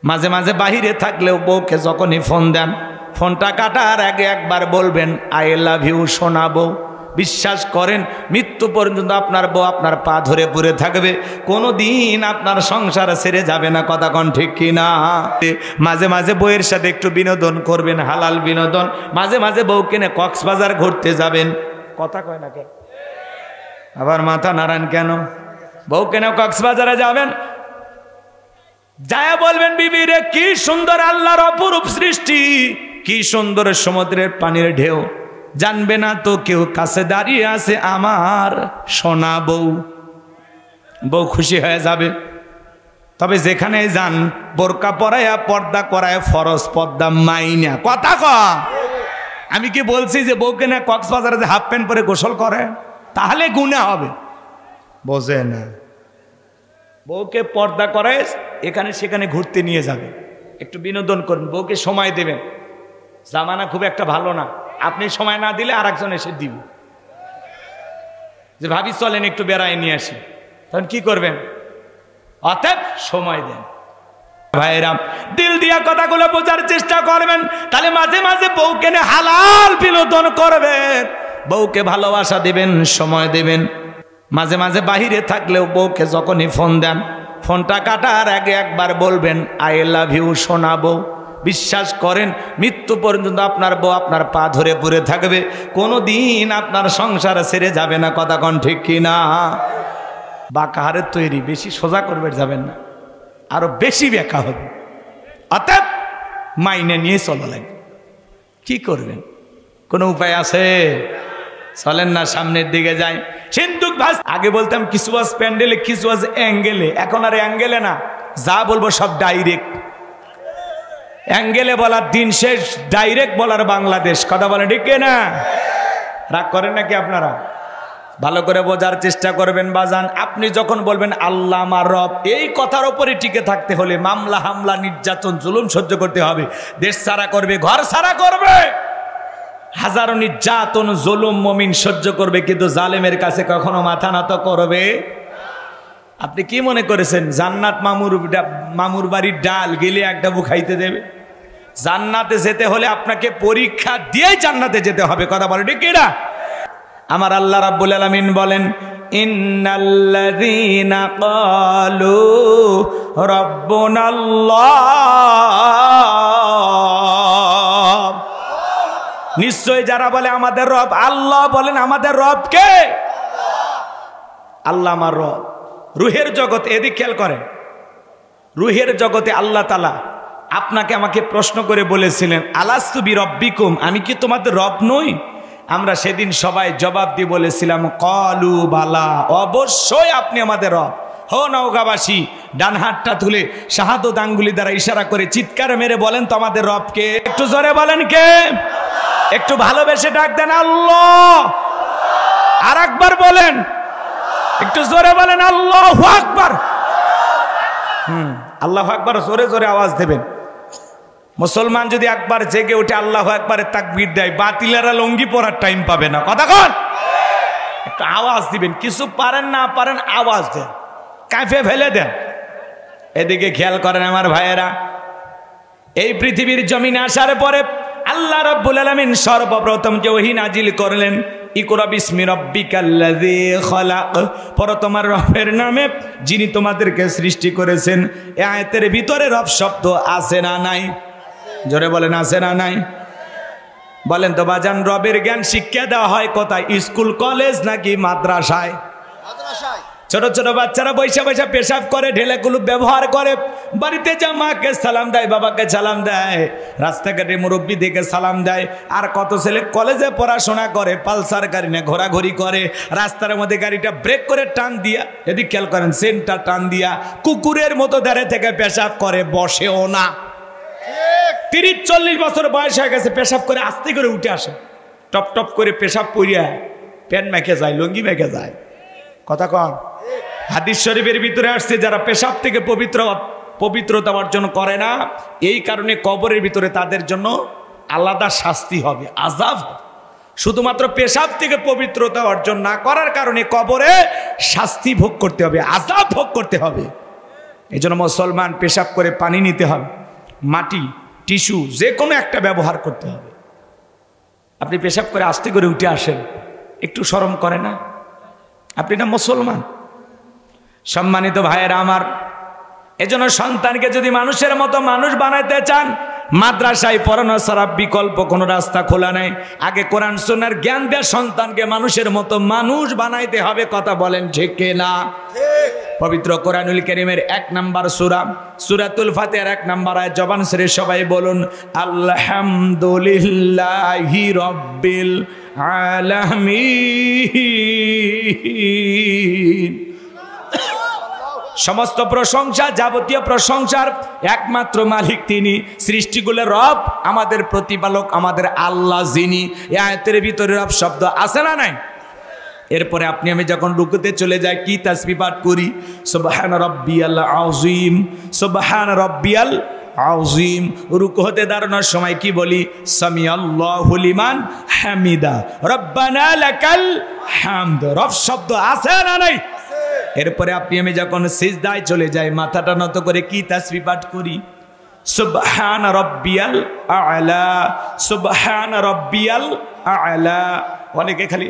মাঝে মাঝে বাহিরে থাকলেও বউকে যখনই ফোন দেন, ফোনটা কাটার আগে একবার বলবেন আই লাভ ইউ শোনাবো। বিশ্বাস করেন মৃত্যু পর্যন্ত আপনার বউ আপনার পা ধরে পড়ে থাকবে, কোনো দিন আপনার সংসার ছেড়ে যাবে না। কথা কোন ঠিক কিনা? মাঝে মাঝে বউয়ের সাথে একটু বিনোদন করবেন, হালাল বিনোদন। মাঝে মাঝে বউকে নিয়ে কক্সবাজার ঘুরতে যাবেন। কথা কয় না কেন? আবার মাথা নাড়ান কেন? বউকে নিয়ে কক্সবাজারে যাবেন, যায় বলবেন বিবি রে কি সুন্দর আল্লাহর অপরূপ সৃষ্টি, কি সুন্দর সমুদ্রের পানির ঢেউ। জানবে না তো কেউ কাছে দাঁড়িয়ে আছে আমার সোনা বউ। বউ খুশি হয়ে যাবে। তবে যেখানে যান বোরকা পরায়া পর্দা করায় ফরজ পর্দা মাইনা। কথা ক, আমি কি বলছি যে বউকে না কক্সবাজারে যে হাফ প্যান্ট পরে গোসল করে তাহলে গুনাহ হবে? বোঝে না। বউকে পর্দা করায় এখানে সেখানে ঘুরতে নিয়ে যাবে, একটু বিনোদন করুন, বউকে সময় দেবেন। জামানা খুব একটা ভালো না, আপনি সময় না দিলে আর একজন এসে দিবে যে ভাবি চলেন একটু বেড়ায় নিয়ে আসি, তখন কি করবেন? অতএব সময় দেন। ভাইরা দিল দিয়া কথাগুলো বোঝার চেষ্টা করবেন, তাহলে মাঝে মাঝে বউকে নিয়ে হালাল বিনোদন করবেন, বউকে ভালোবাসা দেবেন, সময় দেবেন। মাঝে মাঝে বাহিরে থাকলেও বউকে যখনই ফোন দেন, ফোনটা কাটার আগে একবার বলবেন আই লাভ ইউ শোনাবো। বিশ্বাস করেন মৃত্যু পর্যন্ত আপনার বউ আপনার পা ধরে পড়ে থাকবে, কোনো দিন আপনার সংসার ছেড়ে যাবে না। কথা কোন ঠিক কিনা? বাঁকা হারের তৈরি, বেশি সোজা করবে যাবেন না, আরো বেশি ব্যাখ্যা হবে। অতএব মাইনে নিয়ে চলা লাগবে। কি করবেন? কোনো উপায় আছে? চলেন না সামনের দিকে যাই। সিন্ধুক ভাস আগে বলতাম কিছু আজ প্যান্ডেলে কিছু আজ অ্যাঙ্গেলে, এখন আর অ্যাঙ্গেলে না, যা বলবো সব ডাইরেক্ট। অ্যাঙ্গেলে বলার দিন শেষ, ডাইরেক্ট বলার বাংলাদেশ। কথা বলেন ঠিক না? রাগ করেন নাকি আপনারা? ভালো করে বোঝার চেষ্টা করবেন বাজান। আপনি যখন বলবেন আল্লাহ আমার রব, এই কথার উপরে টিকে থাকতে হলে মামলা হামলা নির্যাতন জুলুম সহ্য করতে হবে। দেশ ছাড়া করবে, ঘর ছাড়া করবে, হাজারো নির্যাতন জুলুম মুমিন সহ্য করবে, কিন্তু জালেমের কাছে কখনো মাথা নত করবে। আপনি কি মনে করেছেন জান্নাত মামুর বাড়ির ডাল গেলে এক ডাবু খাইতে দেবে? জান্নাতে যেতে হলে আপনাকে পরীক্ষা দিয়েই জান্নাতে যেতে হবে। কথা বলে ঠিক কিনা? আমার আল্লাহ রাব্বুল আলামিন বলেন ইন্নাল্লাযীনা ক্বালু রাব্বুনাল্লাহ, নিশ্চয় যারা বলে আমাদের রব আল্লাহ, বলেন আমাদের রব কে? আল্লাহ আমার রব। রুহের জগৎ, এদিক খেয়াল করেন, রুহের জগতে আল্লাহ তাআলা আপনাকে আমাকে প্রশ্ন করে বলেছিলেন আলাস্তু বিরব্বিকুম, আমি কি তোমাদের রব নই? আমরা সেদিন সবাই জবাব দিয়ে বলেছিলাম ক্বালু বালা, অবশ্যই আপনি আমাদের রব। হো নওগাঁবাসী, ডান হাতটা তুলে শাহাদত আঙ্গুলি দ্বারা ইশারা করে চিৎকার মেরে বলেন তো আমাদের রব কে? একটু জোরে বলেন কে? একটু ভালোবেসে ডাক দেন আল্লাহ। আর একবার বলেন, একটু জোরে বলেন আল্লাহু আকবার। আল্লাহু আকবার জোরে জোরে আওয়াজ দেবেন। মুসলমান যদি একবার জেগে উঠে আল্লাহু আকবারে তাকবীর দেয়, বাতিলেরা লঙ্গি পরার টাইম পাবে না। কথা কন, একটু আওয়াজ দিবেন। কিছু পারেন না পারেন আওয়াজ দেন, কাঁপে ফেলে দেন। এদিকে খেয়াল করেন আমার ভাইয়েরা, এই পৃথিবীর জমিনে আসার পরে আল্লাহ রাব্বুল আলামিন সর্বপ্রথম যে ওহী নাজিল করলেন ইকরা বিসমি রাব্বিকাল্লাযী খালাক, পড়ো তোমার রবের নামে যিনি তোমাদেরকে সৃষ্টি করেছেন। এই আয়াতের ভিতরে রব শব্দ আছে না নাই? জোরে বলেন আছে না নাই? বলেন তো বাজান, রবের জ্ঞান শিক্ষা দেওয়া হয় কোথায়? স্কুল কলেজ নাকি মাদ্রাসায়? ছোট ছোট বাচ্চারা বৈশা বৈশা পেশাব করে, ঢেলে কুলুপ ব্যবহার করে, বাড়িতে যা মাকে সালাম দেয়, বাবাকে সালাম দেয়, রাস্তাঘাটে মুরব্বী দিকে সালাম দেয়। আর কত ছেলে কলেজে পড়াশোনা করে, পালসার গাড়ি নিয়ে ঘোরাঘুরি করে, রাস্তার মধ্যে গাড়িটা ব্রেক করে টান দিয়া, এদিক খেয়াল করেন, সেন্টার টান দিয়া কুকুরের মতো দাঁড়িয়ে থেকে পেশাব করে, বসেও না। 30-40 বছর বয়স হয়ে গেছে, পেশাব করে আস্তে করে উঠে আসে, টপ টপ করে পেশাব পড়িয়া প্যান্ট মেখে যায়, লুঙ্গি মেখে যায়। কথা কন। হাদিস শরীফের ভিতরে আসছে যারা পেশাব থেকে পবিত্রতা অর্জন করে না, এই কারণে কবরের ভিতরে তাদের জন্য আলাদা শাস্তি হবে, আযাব হবে। শুধুমাত্র পেশাব থেকে পবিত্রতা অর্জন না করার কারণে কবরে শাস্তি ভোগ করতে হবে, আযাব ভোগ করতে হবে। এই জন্য মুসলমান পেশাব করে পানি নিতে হবে, মাটি টিস্যু যে কোনো একটা ব্যবহার করতে হবে। আপনি পেশাব করে আস্তে করে উঠে আসেন, একটু শরম করে না? আপনি না মুসলমান। সম্মানিত ভাইয়েরা আমার, এজন্য সন্তানকে যদি মানুষের মতো মানুষ বানাইতে চান, মাদ্রাসায় পড়ানো ছাড়া বিকল্প কোনো রাস্তা খোলা নাই। আগে কোরআন সুন্নাহর জ্ঞান দিয়ে সন্তানকে মানুষের মতো মানুষ বানাইতে হবে। কথা বলেন ঠিক কিনা? পবিত্র কোরআনুল কারীমের 1 নম্বর সূরা সূরাতুল ফাতিহার 1 নম্বর আয়াত জবান ছেড়ে সবাই বলুন আলহামদুলিল্লাহি রাব্বিল আলামিন। সমস্ত প্রশংসা, যাবতীয় প্রশংসার একমাত্র মালিক তিনি, সৃষ্টিগুলোর রব, আমাদের প্রতিপালক, আমাদের আল্লাহ যিনি। এই আয়াতের ভিতরে রব শব্দ আছে না নাই? এরপরে আপনি আমি যখন রুকুতে চলে যাই কি তাসবিহ পাঠ করি? সুবহান রাব্বিয়াল আযীম, সুবহান রাব্বিয়াল আযীম। রুকু হতে দাঁড়ানোর সময় কি বলি? সামিআল্লাহু লিমান হামিদা, রব্বানা লাকাল হামদ। রব শব্দ আছে না নাই? এরপরে আপনি আমি যখন সিজদায় চলে যাই, মাথাটা নত করে কি তাসবিহ পাঠ করি? সুবহান রাব্বিয়াল আ'লা, সুবহান রাব্বিয়াল আ'লা। অনেকে খালি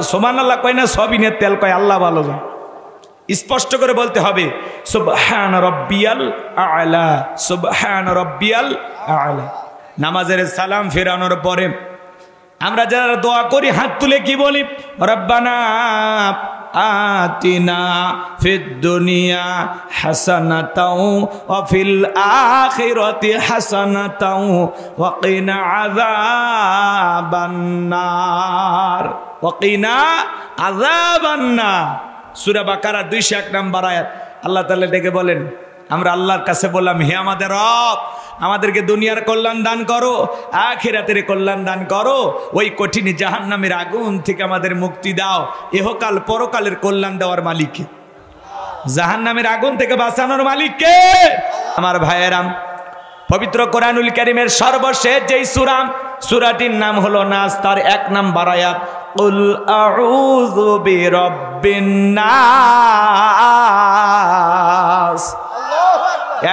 সুবহানাল্লাহ কয় না, সবিনের তেল কয়, আল্লাহ ভালো জানে। স্পষ্ট করে বলতে হবে সুবহান রাব্বিয়াল আ'লা, সুবহান রাব্বিয়াল আ'লা। নামাজের সালাম ফেরানোর পরে আমরা যারা দোয়া করি হাত তুলে কি বলি? রব্বানা আতিনা ফিদ দুনিয়া হাসানাতাও ওয়া ফিল আখিরাতি হাসানাতাও ওয়া কিনা আযাবান নার, ওয়া কিনা আযাবান নার। সূরা বাকারা 201 নম্বর আয়াত। আল্লাহ তাআলা ডেকে বলেন, আমরা আল্লাহর কাছে বললাম, হে আমাদের রব, আমাদেরকে দুনিয়ার কল্যাণ দান করো, আখিরাতের কল্যাণ দান করো, ওই কঠিন জাহান্নামের আগুন থেকে আমাদের মুক্তি দাও। ইহকাল পরকালের কল্যাণ দেওয়ার মালিক কে? জাহান্নামের আগুন থেকে বাঁচানোর মালিক কে? আমার ভাইয়েরা, পবিত্র কোরআনুল কারীমের সর্বশেষ যেই সূরা, সূরাটির নাম হলো নাস, তার 1 নম্বর আয়াত, কুল আউযু বিরাব্বিন নাস।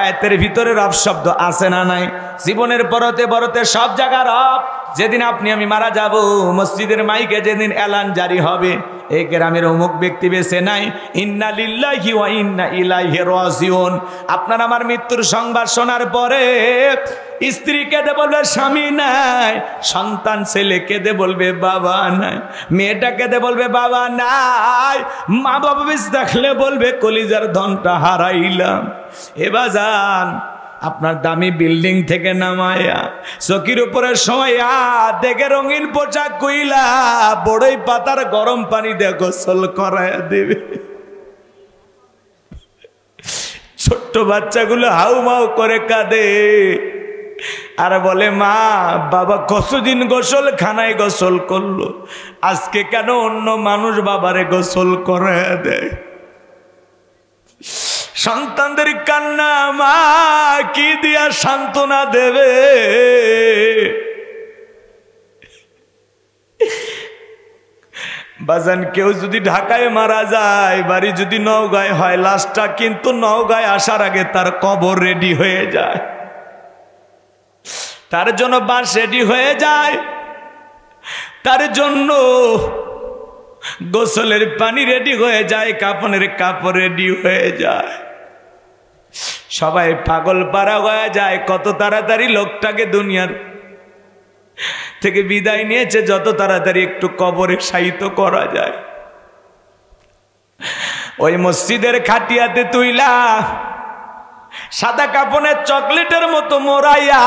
আয়াতের ভিতরে রব শব্দ আছে না নাই? জীবনের পরতে পরতে সব জায়গা রব। যেদিন আপনি আমি মারা যাব, মসজিদের মাইকে যেদিন এলান জারি হবে, এই গ্রামের অমুক ব্যক্তি বেঁচে নাই, ইন্না লিল্লাহি ওয়া ইন্না ইলাইহি রাজিউন। আপনার আমার মৃত্যুর সংবাদ শোনার পরে স্ত্রী কেঁদে বলবে স্বামী নাই, সন্তান ছেলে কেঁদে বলবে বাবা নাই, মেয়েটা কেঁদে বলবে বাবা নাই, মা বাবা বেঁচে থাকলে বলবে কলিজার ধনটা হারাইলাম। এবার যান আপনার দামি বিল্ডিং থেকে নামায়া চকির উপরে শোয়া দেখে রঙিন পোশাক কইলা বড়ই পাতার গরম পানি দিয়ে গোসল করায়া দেবে। ছোট্ট বাচ্চাগুলো হাউমাউ করে কাঁদে আর বলে, মা বাবা কতদিন গোসল খানায় গোসল করলো, আজকে কেন অন্য মানুষ বাবারে গোসল করায়া দেয়। সন্তানদের কান্না মা কি দিয়া সান্ত্বনা দেবে? বাজান, কেউ যদি ঢাকায় মারা যায়, বাড়ি যদি নওগাঁয় হয়, লাশটা কিন্তু নওগাঁয় আসার আগে তার কবর রেডি হয়ে যায়, তার জন্য বাস রেডি হয়ে যায়, তার জন্য গোসলের পানি রেডি হয়ে যায়, কাপড়ের কাপড় রেডি হয়ে যায়। সবাই পাগল পারা হয়ে যায় কত তাড়াতাড়ি লোকটাকে দুনিয়ার থেকে বিদায় নিয়েছে, যত তাড়াতাড়ি একটু কবরে শায়িত করা যায়। ওই মসজিদের খাটিয়াতে তুইলা সাদা কাপড়ের চকলেটের মতো মোড়াইয়া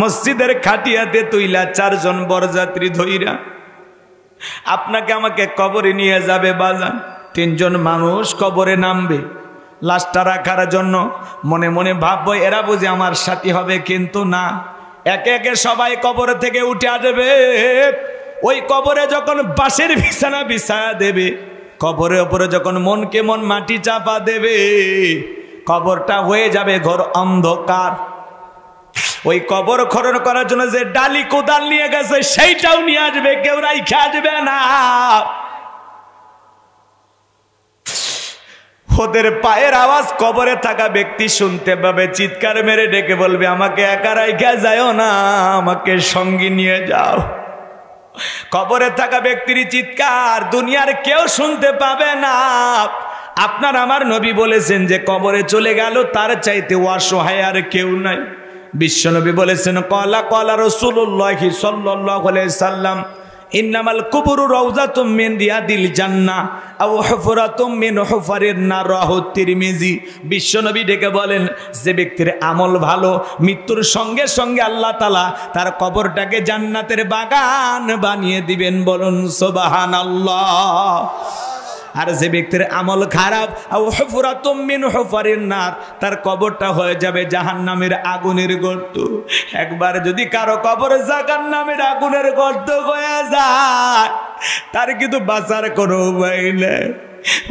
মসজিদের খাটিয়াতে তুইলা 4 জন বরযাত্রী ধইরা আপনাকে আমাকে কবরে নিয়ে যাবে। বাজান, 3 জন মানুষ কবরে নামবে লাশটা রাখার জন্য। মনে মনে ভাববো এরা বুঝি আমার সাথী হবে, কিন্তু না, একে একে সবাই কবর থেকে উঠে আসবে। ওই কবরে যখন বাঁশের বিছানা বিছায়া দেবে, কবরের উপরে যখন মনকে মন মাটি চাপা দেবে, কবরটা হয়ে যাবে ঘোর অন্ধকার। ওই কবর খনন করার জন্য যে ডালি কোদাল নিয়ে গেছে সেইটাও নিয়ে আসবে, কেউ রাইখা আসবে না। ওদের পায়ের আওয়াজ কবরে থাকা ব্যক্তি শুনতে পাবে, চিৎকার মেরে ডেকে বলবে, আমাকে একা রাইখা যাও না, আমাকে সঙ্গী নিয়ে যাও। কবরে থাকা ব্যক্তির চিৎকার দুনিয়ার কেউ শুনতে পাবে না। আপনার আমার নবী বলেছেন যে কবরে চলে গেল তার চাইতে অসহায় আর কেউ নাই। বিশ্বনবী বলেছেন, কলা কলা রাসূলুল্লাহ সাল্লাল্লাহু আলাইহি সাল্লাম, ইন্নামাল কুবুরু রাউযাতুম মিন রিয়াদিল জান্নাহ আও হুফরাতুম মিন হুফারিন নার, রাহু তিরমিজি। বিশ্বনবী ডেকে বলেন, যে ব্যক্তির আমল ভালো, মৃত্যুর সঙ্গে সঙ্গে আল্লাহ তাআলা তার কবরটাকে জান্নাতের বাগান বানিয়ে দিবেন। বলুন সুবহানাল্লাহ। আর যে ব্যক্তির আমল খারাপ, আও হুফরাতুম মিন হুফারিন নার, তার কবরটা হয়ে যাবে জাহান্নামের আগুনের গর্ত। একবার যদি কারো কবর জাহান্নামের আগুনের গর্ত হয়ে যায়, তার কিন্তু বাঁচার কোনো উপায় নেই।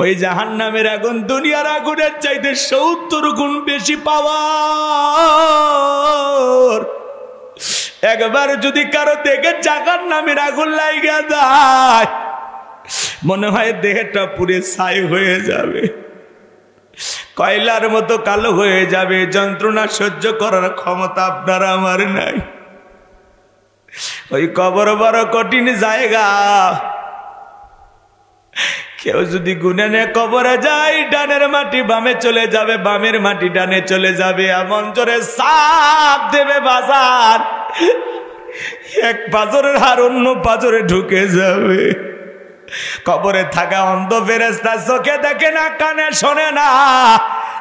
ওই জাহান্নামের আগুন দুনিয়ার আগুনের চাইতে 70 গুণ বেশি পাওয়ার। একবার যদি কারো দেখে জাহান্নামের আগুন লাইগা যায়, মনে হয় দেহটা পুরে ছাই হয়ে যাবে, কয়লার মতো কালো হয়ে যাবে। যন্ত্রণা সহ্য করার ক্ষমতা আপনার আমার নাই। ওই কবর বড় কঠিন জায়গা। কেউ যদি গুনে নে কবরে যায়, ডানের মাটি বামে চলে যাবে, বামের মাটি ডানে চলে যাবে, এমন জোরে চাপ দেবে বাজার, এক পাজরের হার অন্য পাজরে ঢুকে যাবে। কবরে থাকা অন্ধ ফেরেশতা চোখে দেখে না, কানে শোনে না,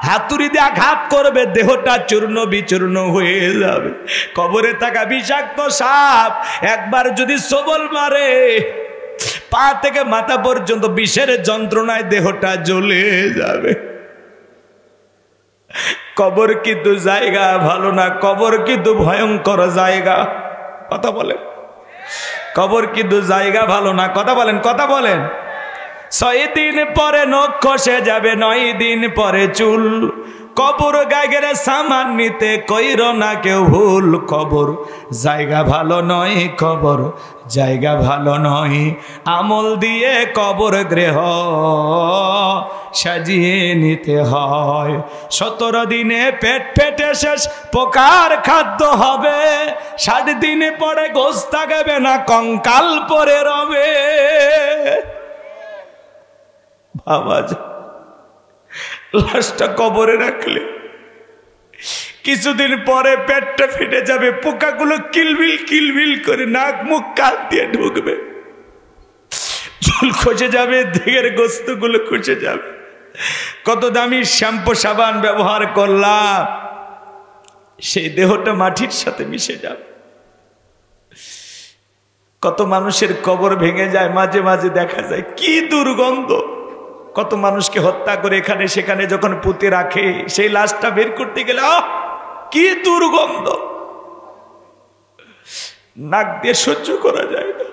হাতুড়ি দিয়ে আঘাত করবে, দেহটা চূর্ণ বিচূর্ণ হয়ে যাবে। কবরে থাকা বিষাক্ত সাপ একবার যদি সবল মারে, পা থেকে মাথা পর্যন্ত বিষের যন্ত্রণায় দেহটা জ্বলে যাবে। কবর কিন্তু জায়গা ভালো না, কবর কিন্তু ভয়ঙ্কর জায়গা। কথা বলেন, কবর কিন্তু জায়গা ভালো না। কথা বলেন, কথা বলেন। 6 দিন পরে নখ খসে যাবে, 9 দিন পরে চুল। কবর গায়ের সামান নিতে কইর না কেউ ভুল। কবর জায়গা ভালো নয়, কবর জায়গা ভালো নয়। আমল দিয়ে কবর গৃহ সাজিয়ে নিতে হয়। 17 দিনে পেট ফেটে শেষ, পোকার খাদ্য হবে। 60 দিনে পরে গোশ থাকবে না, কঙ্কাল পরে রবে। বাবা, লাশটা কবরে রাখলে কিছুদিন পরে পেটটা ফেটে যাবে, পোকাগুলো কিলবিল কিলবিল করে নাক মুখ কান দিয়ে ঢুকবে, চুল খসে যাবে, দেহের গোস্তগুলো খসে যাবে। কত দামি শ্যাম্পু সাবান ব্যবহার করলাম, সেই দেহটা মাটির সাথে মিশে যাবে। কত মানুষের কবর ভেঙে যায়, মাঝে মাঝে দেখা যায় কি দুর্গন্ধ। কত মানুষকে হত্যা করে এখানে সেখানে যখন পুঁতে রাখে, সেই লাশটা বের করতে গেলে কি দুর্গন্ধ, নাক দিয়ে সহ্য করা যায় না।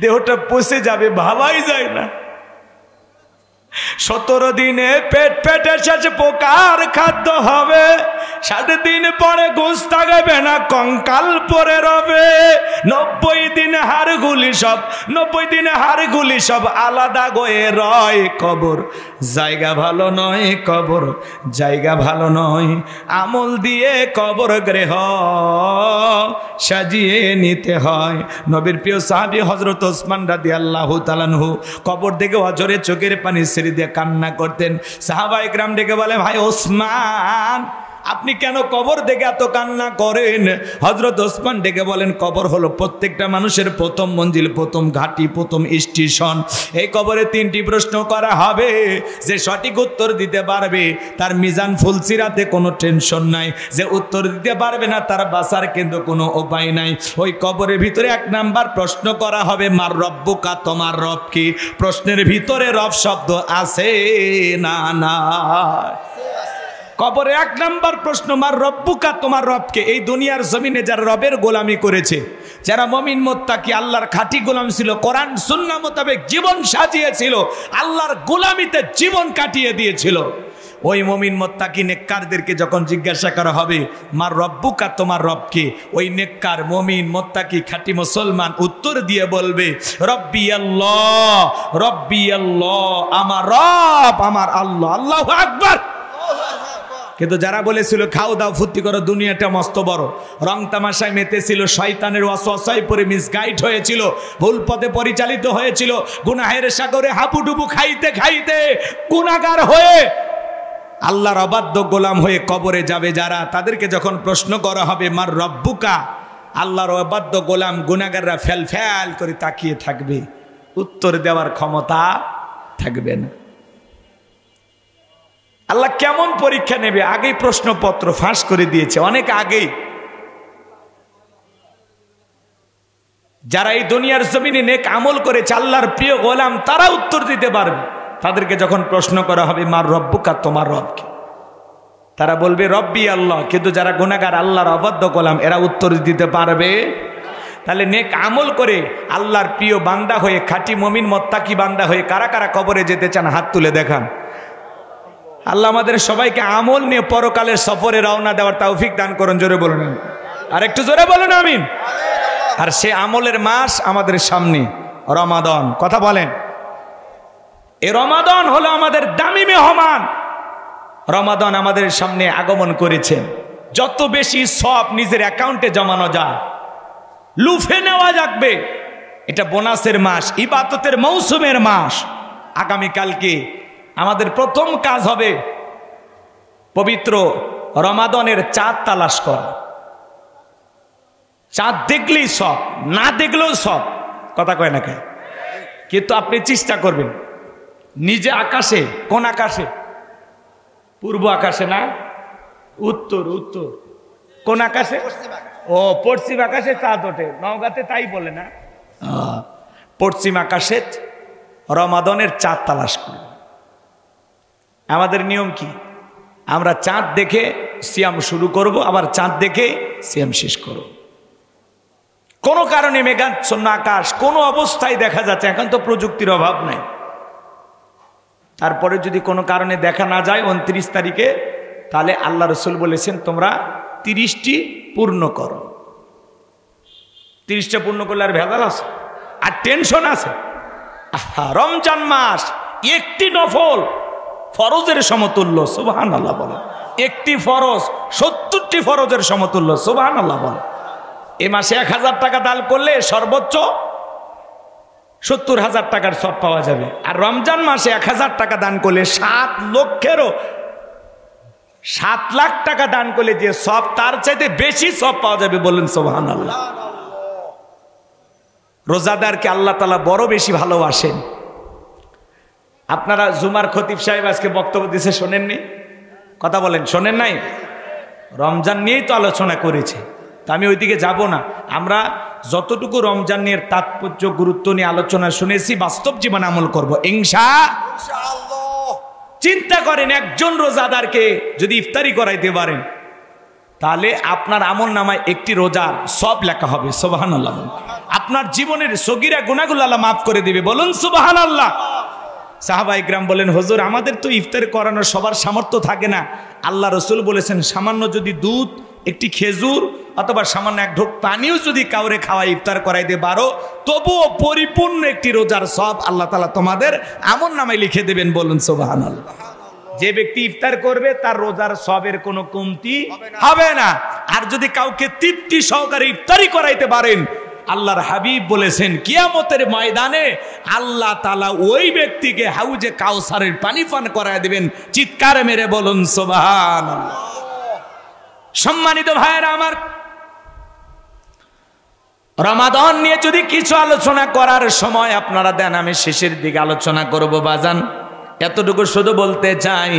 দেহটা পচে যাবে, ভাবাই যায় না। 17 দিনে পেট ফেটে শেষ, পোকার খাদ্য হবে। 60 দিন পরে গোশ থাকবে না, কঙ্কাল পরে রবে। 90 দিন হাড়গুলি সব, 90 দিন হাড়গুলি সব আলাদা গয়ে রয়। কবর জায়গা ভালো নয়, কবর জায়গা ভালো নয়। আমল দিয়ে কবর গৃহ সাজিয়ে নিতে হয়। নবীর প্রিয় সাহাবী হযরত ওসমান রাদিয়াল্লাহু তাআলা আনহু কবর দেখে অঝরে চোখের পানি ছেড়ে দিয়ে কান্না করতেন। সাহাবায়ে কেরাম ডেকে বলে, ভাই ওসমান, আপনি কেন কবর দেখে এত কান্না করেন? হযরত ওসমান ডেকে বলেন, কবর হলো প্রত্যেকটা মানুষের প্রথম মঞ্জিল, প্রথম ঘাঁটি, প্রথম স্টেশন। এই কবরে 3টি প্রশ্ন করা হবে। যে সঠিক উত্তর দিতে পারবে তার মিজান ফুলসিরাতে কোনো টেনশন নাই, যে উত্তর দিতে পারবে না তার বাঁচার কিন্তু কোনো উপায় নাই। ওই কবরের ভিতরে 1 নাম্বার প্রশ্ন করা হবে, মার রব্বুকা, তোমার রব কি? প্রশ্নের ভিতরে রব শব্দ আছে না? না। কবরে 1 নাম্বার প্রশ্ন, মার রব্বুকা, তোমার রবকে। এই দুনিয়ার জমিনে যারা রবের গোলামি করেছে, যারা মুমিন মুত্তাকি আল্লাহর খাঁটি গোলাম ছিল, কোরআন সুন্নাহ মোতাবেক জীবন সাজিয়েছিল, আল্লাহর গোলামিতে জীবন কাটিয়ে দিয়েছিল, ওই মুমিন মুত্তাকি নেককারদেরকে যখন জিজ্ঞাসা করা হবে মার রব্বুকা, তোমার রবকে, ওই নেককার মুমিন মুত্তাকি খাঁটি মুসলমান উত্তর দিয়ে বলবে রব্বি আল্লাহ, রব্বি আল্লাহ, আমার রব আমার আল্লাহ। আল্লাহু আকবার। কিন্তু যারা বলেছিল খাও দাও ফুর্তি করো, দুনিয়াটা মস্ত বড়, রং তামাশায় মেতেছিল, শয়তানের ওয়াসওয়াসায় পড়ে মিসগাইড হয়েছিল, ভুল পথে পরিচালিত হয়েছিল, গুনাহের সাগরে হাবুডুবু খাইতে খাইতে গুনাহগার হয়ে আল্লাহর অবাধ্য গোলাম হয়ে কবরে যাবে যারা, তাদেরকে যখন প্রশ্ন করা হবে মার রব্বুকা, আল্লাহর অবাধ্য গোলাম গুনাহগাররা ফেল ফেল করে তাকিয়ে থাকবে, উত্তর দেওয়ার ক্ষমতা থাকবে না। আল্লাহ কেমন পরীক্ষা নেবে আগেই প্রশ্নপত্র ফাঁস করে দিয়েছে অনেক আগেই। যারা এই দুনিয়ার জমিনে নেক আমল করেছে আল্লাহর প্রিয় গোলাম, তারা উত্তর দিতে পারবে। তাদেরকে যখন প্রশ্ন করা হবে মার রব্বুকা, তোমার রবকে, তারা বলবে রব্বি আল্লাহ। কিন্তু যারা গুনাহগার আল্লাহর অবাধ্য গোলাম, এরা উত্তর দিতে পারবে। তাহলে নেক আমল করে আল্লাহর প্রিয় বান্দা হয়ে, খাঁটি মুমিন মুত্তাকি বান্দা হয়ে কারা কারা কবরে যেতে চান হাত তুলে দেখান। আল্লাহ আমাদের সবাইকে আমল নিয়ে পরকালের সফরে রওনা দেওয়ার তৌফিক দান করুন। জোরে বলুন আর একটু জোরে বলুন আমিন। আর সে আমলের মাস আমাদের সামনে রমাদান। কথা বলেন, এই রমাদান হলো আমাদের দামি মেহমান। রমাদান আমাদের সামনে আগমন করেছেন। যত বেশি সব নিজের অ্যাকাউন্টে জমানো যায়, লুফে নেওয়া যাবে। এটা বোনাসের মাস, ইবাদতের মৌসুমের মাস। আগামীকালকে আমাদের প্রথম কাজ হবে পবিত্র রমাদানের চাঁদ তালাশ করা। চাঁদ দেখলেই সব, না দেখলেও সব। কথা কয় না কেন? কিন্তু আপনি চেষ্টা করবেন নিজে আকাশে, কোন আকাশে? পূর্ব আকাশে না, উত্তর। উত্তর কোন আকাশে? ও পশ্চিম আকাশে চাঁদ ওঠে। নওগাঁতে তাই বলে না? পশ্চিম আকাশে রমাদানের চাঁদ তালাশ করব। আমাদের নিয়ম কি? আমরা চাঁদ দেখে সিয়াম শুরু করব, আবার চাঁদ দেখে সিয়াম শেষ করব। কোনো কারণে মেঘাচ্ছন্ন আকাশ কোনো অবস্থায় দেখা যাচ্ছে, এখন তো প্রযুক্তির অভাব নাই, তারপরে যদি কোনো কারণে দেখা না যায় 29 তারিখে, তাহলে আল্লাহ রসুল বলেছেন তোমরা 30টি পূর্ণ করো। 30টা পূর্ণ করলে আর ভেজাল আছে, আর টেনশন আছে। রমজান মাস একটি নফল ফরজের সমতুল্য। সুবহানাল্লাহ বলে। একটি ফরজ 70টি ফরজের সমতুল্য। সুবহানাল্লাহ বলে। এ মাসে 1000 টাকা দান করলে সর্বোচ্চ 70,000 টাকার সব পাওয়া যাবে। আর রমজান মাসে 1000 টাকা দান করলে 7 লাখ টাকা দান করলে যে সব, তার চাইতে বেশি সব পাওয়া যাবে। বলেন সুবহানাল্লাহ। রোজাদারকে আল্লাহ তাআলা বড় বেশি ভালোবাসেন। আপনারা জুমার খতিব সাহেব আজকে বক্তব্য দিয়েছে, শোনেননি? কথা বলেন, শোনেন নাই? রমজান নিয়েই তো আলোচনা করেছে, তা আমি ওইদিকে যাব না। আমরা যতটুকু রমজান নিয়ে তাৎপর্য গুরুত্ব নিয়ে আলোচনা শুনেছি, বাস্তব জীবনে আমল করব ইনশাআল্লাহ। চিন্তা করেন, একজন রোজাদারকে যদি ইফতারি করাইতে পারেন, তাহলে আপনার আমল নামায় একটি রোজার সব লেখা হবে। সুবহানাল্লাহ। আপনার জীবনের সগীরা গুনাহগুলো আল্লাহ মাফ করে দিবে। বলুন সুবহানাল্লাহ। সাহাবা ইকরাম বলেন, হুজুর আমাদের তো ইফতার করানোর সবার সামর্থ্য থাকে না। আল্লাহ রসুল বলেছেন, সামান্য যদি দুধ, একটি খেজুর অথবা সামান্য এক ঢোক পানিও যদি কাউরে খাওয়াই ইফতার করাইতে পারো, তবুও পরিপূর্ণ একটি রোজার সব আল্লাহ তাআলা তোমাদের আমল নামায় লিখে দেবেন। বলুন সুবহানাল্লাহ। যে ব্যক্তি ইফতার করবে তার রোজার সবের কোনো কমতি হবে না। আর যদি কাউকে তৃপ্তি সহকারে ইফতারি করাইতে পারেন, আল্লাহর হাবিব বলেছেন কিয়ামতের ময়দানে আল্লাহ তাআলা ওই ব্যক্তিকে হাউজে কাউসারের পানি পান করায় দিবেন। চিৎকার মেরে বলুন সুবহানাল্লাহ। সম্মানিত ভাইয়েরা আমার, রমাদান নিয়ে যদি কিছু আলোচনা করার সময় আপনারা দেন, আমি শেষের দিকে আলোচনা করব বাজান। এতটুকু শুধু বলতে চাই,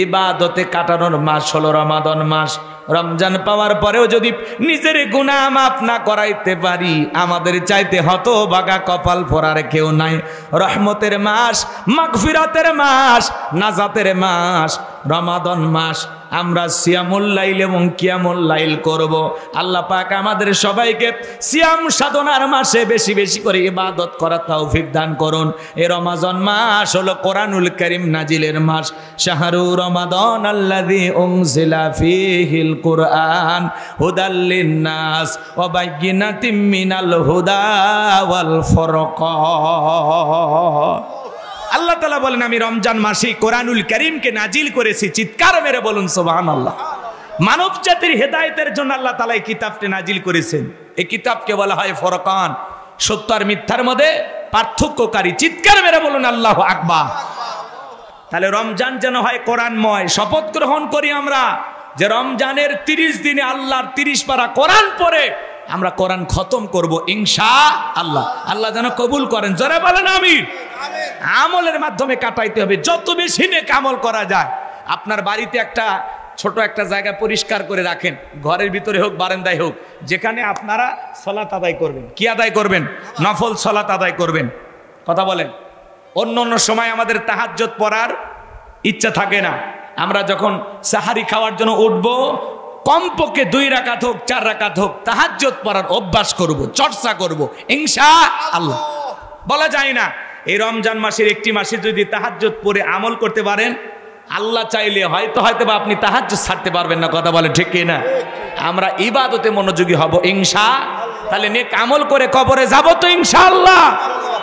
ইবাদতে কাটানোর মাস হলো রমাদান মাস। রমজান পাওয়ার পরেও যদি নিজের গুনাহ মাফ না করাইতে পারি, আমাদের চাইতে হতভাগা কপাল পোড়ার কেউ নাই। রহমতের মাস, মাগফিরাতের মাস, নাজাতের মাস রমাদান মাস। আমরা সিয়ামুল লাইল এবং কিয়ামুল লাইল করব। আল্লাহ পাক আমাদের সবাইকে সিয়াম সাধনার মাসে বেশি বেশি করে ইবাদত করার তৌফিক দান করুন। এই রমজান মাস হলো কোরআনুল কারীম নাজিলের মাস। শাহরু রমাদান আল্লাযী উনজিলা ফীহিল কুরআন হুদাল লিন-নাস ওয়া বায়্যিনাতিম মিনাল হুদা ওয়াল ফুরকান। আল্লাহ তাআলা বলেন, আমি রমজান মাসে কোরআনুল কারীমকে নাজিল করেছি। চিৎকার মেরে বলুন সুবহানাল্লাহ। মানব জাতির হেদায়েতের জন্য আল্লাহ তাআলা এই কিতাবটি নাজিল করেছেন। এই কিতাবকে বলা হয় ফুরকান, সত্য আর মিথ্যার মধ্যে পার্থক্যকারী। চিৎকার মেরে বলুন আল্লাহু আকবার। তাহলে রমজান যেন হয় কোরআনময়। শপথ গ্রহণ করি আমরা যে রমজানের 30 দিনে আল্লাহর 30 পারা কোরআন পড়ে আমরা কোরআন খতম করব ইনশাআল্লাহ। আল্লাহ যেন কবুল করেন। জোরে বলেন আমিন। আমলের মাধ্যমে কাটাইতে হবে, যত বেশি নেক আমল করা যায়। আপনার বাড়িতে একটা ছোট একটা জায়গা পরিষ্কার করে রাখেন, ঘরের ভিতরে হোক বারান্দায় হোক, যেখানে আপনারা সালাত আদায় করবেন। কি আদায় করবেন? নফল সালাত আদায় করবেন। কথা বলেন। অন্য অন্য সময় আমাদের তাহাজ্জুদ পড়ার ইচ্ছা থাকে না। আমরা যখন সাহারি খাওয়ার জন্য উঠবো, কমপক্ষে 2 রাকাত হোক 4 রাকাত হোক তাহাজ্জুদ পড়ার অভ্যাস করব, চর্চা করব ইনশাআল্লাহ। বলা যায় না এই রমজান মাসের একটি মাসে যদি তাহাজ্জুদ পড়ে আমল করতে পারেন, আল্লাহ চাইলে হয়তো বা আপনি তাহাজ্জুদ ছাড়তে পারবেন না। কথা বলে ঠিক কি না? আমরা ইবাদতে মনোযোগী হব ইনশাআল্লাহ। তাহলে নেক আমল করে কবরে যাব তো ইনশাআল্লাহ।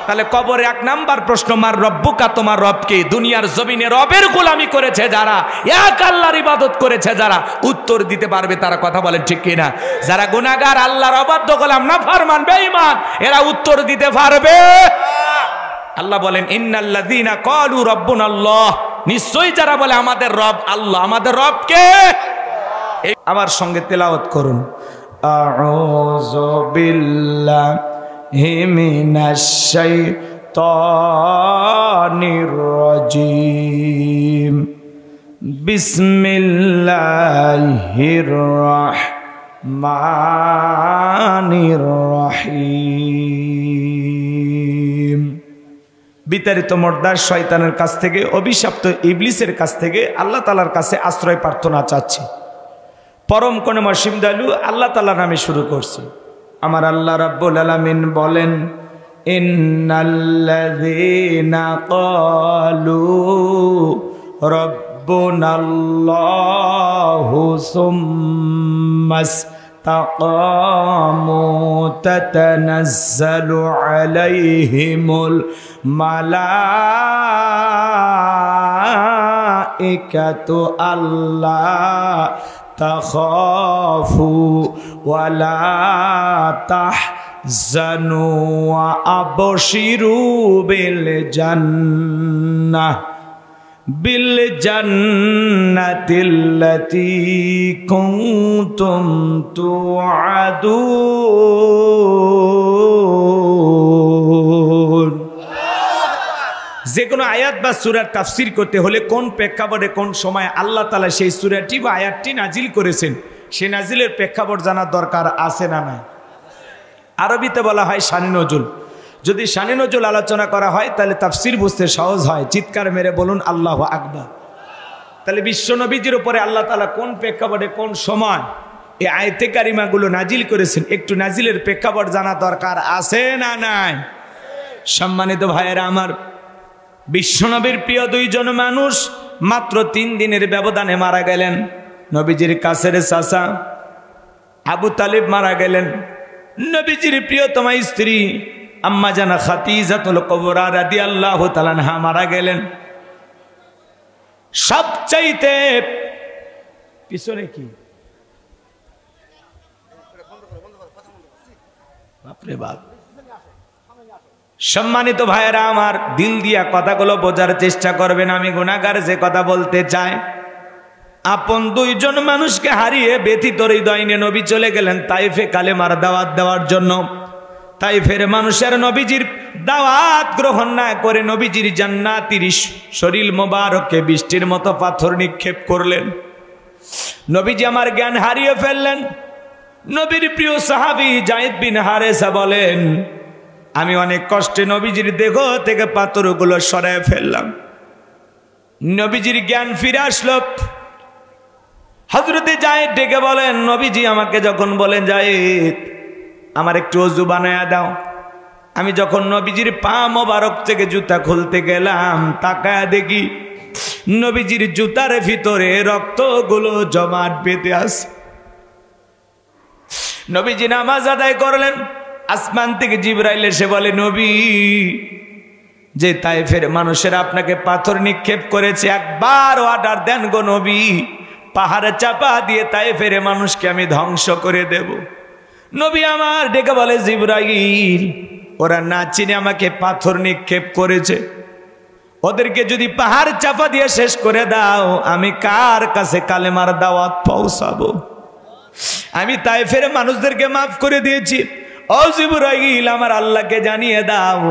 তাহলে কবরে 1 নাম্বার প্রশ্ন, মার রব্বুকা, তোমার রবকে। দুনিয়ার জমিনে রবের গোলামি করেছে যারা, এক আল্লাহর ইবাদত করেছে যারা, উত্তর দিতে পারবে তারা। কথা বলেন ঠিক কি না? যারা গুনাহগার, আল্লাহর অবাধ্য গোলাম, নাফরমান, বেঈমান, এরা উত্তর দিতে পারবে। আল্লাহ বলেন, ইন্নাল্লাযীনা ক্বালু রাব্বুনাল্লাহ, নিশ্চয়ই যারা বলে আমাদের রব আল্লাহ। আমাদের রব কে? আমার সঙ্গে তেলাওয়াত করুন। আউযু বিল্লাহি মিনাশ শাইতানির রাজীম। বিসমিল্লাহির রাহমানির রহিম। বিতাড়িত মর্দার শয়তানের কাছ থেকে, অভিশপ্ত ইবলিসের কাছ থেকে আল্লাহ তাআলার কাছে আশ্রয় প্রার্থনা চাচ্ছি। পরম করুণাময় অসীম দয়ালু আল্লাহ তাআলার নামে শুরু করছি। আমার আল্লাহ রাব্বুল আলামিন বলেন, ইন্নাল্লাযীনা ক্বালু রাব্বুনাল্লাহু সুম্মাস তাকামু তাতানাজ্জালু আলাইহিমুল মালাইকাতু আল্লাহ তাখাফু ওয়ালা তাহজানু ওয়া আবশিরু বিল জান্নাহ বিল জান্নাতিল্লাতী কুনতুম তুআদুন। যে কোনো আয়াত বা সূরার তাফসীর করতে হলে কোন প্রেক্ষাপটে কোন সময় আল্লাহ তাআলা সেই সূরাটি বা আয়াতটি নাজিল করেছেন, সেই নাজিলের প্রেক্ষাপট জানার দরকার আছে না নাই? আরবিতে বলা হয় শানে নজুল। যদি শানে নজুল আলোচনা করা হয় তাহলে তাফসীর বুঝতে সহজ হয়। চিৎকার মেরে বলুন আল্লাহু আকবার। তাহলে বিশ্ব নবীজির উপরে আল্লাহ তাআলা কোন প্রেক্ষাপটে কোন সময় এই আয়াতে কারিমাগুলো নাজিল করেছেন, একটু নাজিলের প্রেক্ষাপট জানা দরকার আছে না নাই? সম্মানিত ভাইয়েরা আমার, বিশ্বনবীর প্রিয় 2 জন মানুষ মাত্র 3 দিনের ব্যবধানে মারা গেলেন। নবীজির কাছের চাচা আবু তালিব মারা গেলেন। নবীজির প্রিয়তমা স্ত্রী আম্মা জানা খাদিজাতুল কুবরা রাদিয়াল্লাহু তাআলা আনহা মারা গেলেন। সবচাইতে পিছনে কি বাপরে বাপ। সম্মানিত ভাইয়েরা আমার, দিল দিয়া কথাগুলো বোঝার চেষ্টা করবেন। আমি গুনাহগার যে কথা বলতে চাই, আপন 2 জন মানুষকে হারিয়ে ব্যথিত হৃদয় নিয়ে নবী চলে গেলেন তাইফে কালেমার দাওয়াত দেওয়ার জন্য। তাইফের মানুষের নবীজির দাওয়াত গ্রহণ না করে নবীজির জান্নাতের শরীর মোবারকে বৃষ্টির মতো পাথর নিক্ষেপ করলেন। নবীজি আমার জ্ঞান হারিয়ে ফেললেন। নবীর প্রিয় সাহাবী যায়েদ বিন হারেসা বলেন, আমি অনেক কষ্টে নবীজির দেহ থেকে পাথরগুলো সরায় ফেললাম। নবীজির জ্ঞান ফিরে আসলো। হযরতে যায়েদ ডেকে বলেন, নবীজি আমাকে যখন বলেন, যায়েদ আমার একটু ওযু বানায়া দাও। আমি যখন নবীজির পা মোবারক থেকে জুতা খুলতে গেলাম, তাকায়া দেখি নবীজির জুতার ভিতরে রক্তগুলো জমাট বেঁধে আছে। নবীজি নামাজ আদায় করলেন। আসমান থেকে জিবরাইল এসে বলে, নবী, যে তায়েফের মানুষেরা আপনাকে পাথর নিক্ষেপ করেছে, একবার অর্ডার দেন গো নবী, পাহাড়ে চাপা দিয়ে তায়েফের মানুষকে আমি ধ্বংস করে দেব। নবী আমার ডেকে বলে, জিবরাইল, ওরা না চিনে আমাকে পাথর নিক্ষেপ করেছে, ওদেরকে যদি পাহাড় চাপা দিয়ে শেষ করে দাও, আমি কার কাছে কালেমার দাওয়াত পৌঁছাবো? আমি তায়েফের মানুষদেরকে মাফ করে দিয়েছি। ও জিবরাইল, আমার আল্লাহকে জানিয়ে দাও,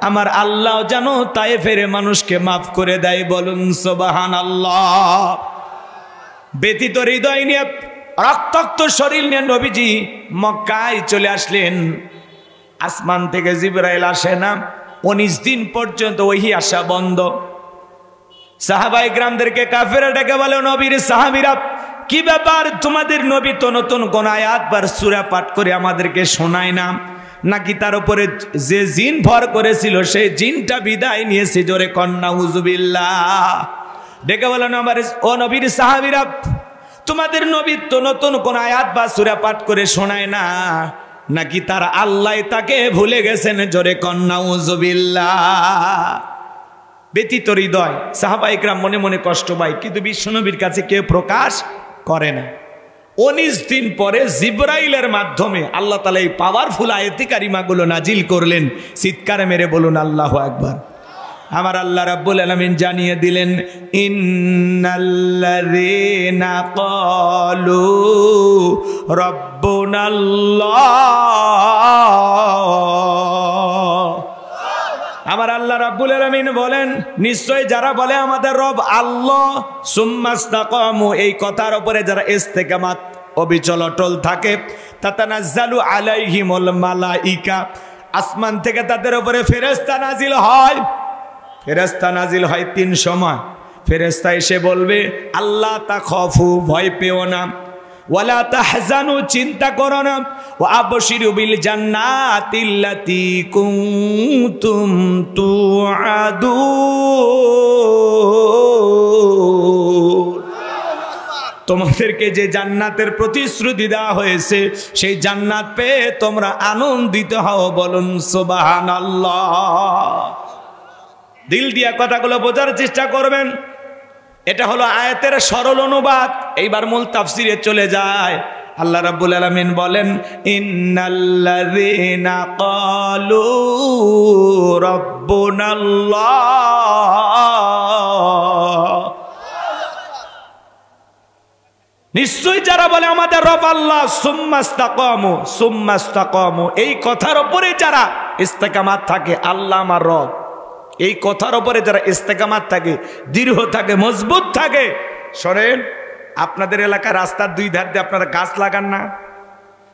আমার আল্লাহ যেন তায়েফের মানুষকে মাফ করে দেয়। বলুন সুবহানাল্লাহ। ব্যথিত হৃদয় নিয়ে, রক্তাক্ত শরীর নিয়ে নবীজি মক্কায় চলে আসলেন। আসমান থেকে জিবরাইল আসে না, 19 দিন পর্যন্ত ওহী আসা বন্ধ। সাহাবায়ে কেরামদেরকে কাফেররা ডেকে বলে, নবীর সাহাবীরা, কি ব্যাপার, তোমাদের নবী তো নতুন কোন আয়াত বা সূরা পাঠ করে আমাদেরকে শোনায় না, নাকি তার উপরে যে জিন ভর করেছিল সেই জিনটা বিদায় নিয়েছে? জোরে কন্না উযুবিল্লাহ। ডেকে বলেন, আমার ও নবীর সাহাবীরা, তোমাদের নবী তো নতুন কোন আয়াত বা সূরা পাঠ করে শোনায় না, নাকি তার আল্লাহ তাকে ভুলে গেছেন? জোরে কন্না উযুবিল্লাহ। ব্যথিত হৃদয়, সাহাবায়ে কেরাম মনে মনে কষ্ট পায়, কিন্তু বিশ্বনবীর কাছে কেউ প্রকাশ করে না। 19 দিন পরে জিবরাইলের মাধ্যমে আল্লাহ তাআলা এই পাওয়ারফুল আয়াতে কারিমাগুলো নাজিল করলেন। চিৎকারে মেরে বলুন আল্লাহু আকবার। আমার আল্লাহ রাব্বুল আলামিন জানিয়ে দিলেন, ইন্নাল্লাযীনা ক্বালু রাব্বুনাল্লাহ। আমার আল্লাহ রাব্বুল আলামিন বলেন, নিশ্চয় যারা বলে আমাদের রব আল্লাহ, সুম্মাস্তাকামু, এই কথার উপরে যারা ইস্তেকামাত অবিচল অটল থাকে, তাতানাজ্জালু আলাইহিমুল মালাইকা, আসমান থেকে তাদের উপরে ফেরেশতা নাজিল হয়। ফেরেশতা নাজিল হয় 3 সময়। ফেরেশতা এসে বলবে, আল্লাহ তাখাফু, ভয় পেও না, ওয়ালা তাহজানু, চিন্তা করো না, ওয়া আবশিরু বিল জান্নাতিল্লাতী কুনতুম তুআদুন। তোমাদেরকে যে জান্নাতের প্রতিশ্রুতি দেওয়া হয়েছে, সেই জান্নাত পেয়ে তোমরা আনন্দিত হও। বলুন সুবহানাল্লাহ। দিল দিয়া কথাগুলো বোঝার চেষ্টা করবেন। এটা হলো আয়াতের সরল অনুবাদ। এইবার মূল তাফসিরে চলে যায়। আল্লাহ রাব্বুল আলামিন বলেন, ইন্নাল্লাযীনা ক্বালু রাব্বুনাল্লাহ, নিশ্চয়ই যারা বলে আমাদের রব আল্লাহ, সুম্মাস্তাকামু, এই কথার উপরে যারা ইস্তেকামাত থাকে, আল্লাহ আমার রব, এই কথার উপরে যারা ইস্তেকামাত থাকে, দৃঢ় থাকে, মজবুত থাকে। শোনেন, আপনাদের এলাকার রাস্তার 2 ধার দিয়ে আপনারা গাছ লাগান না?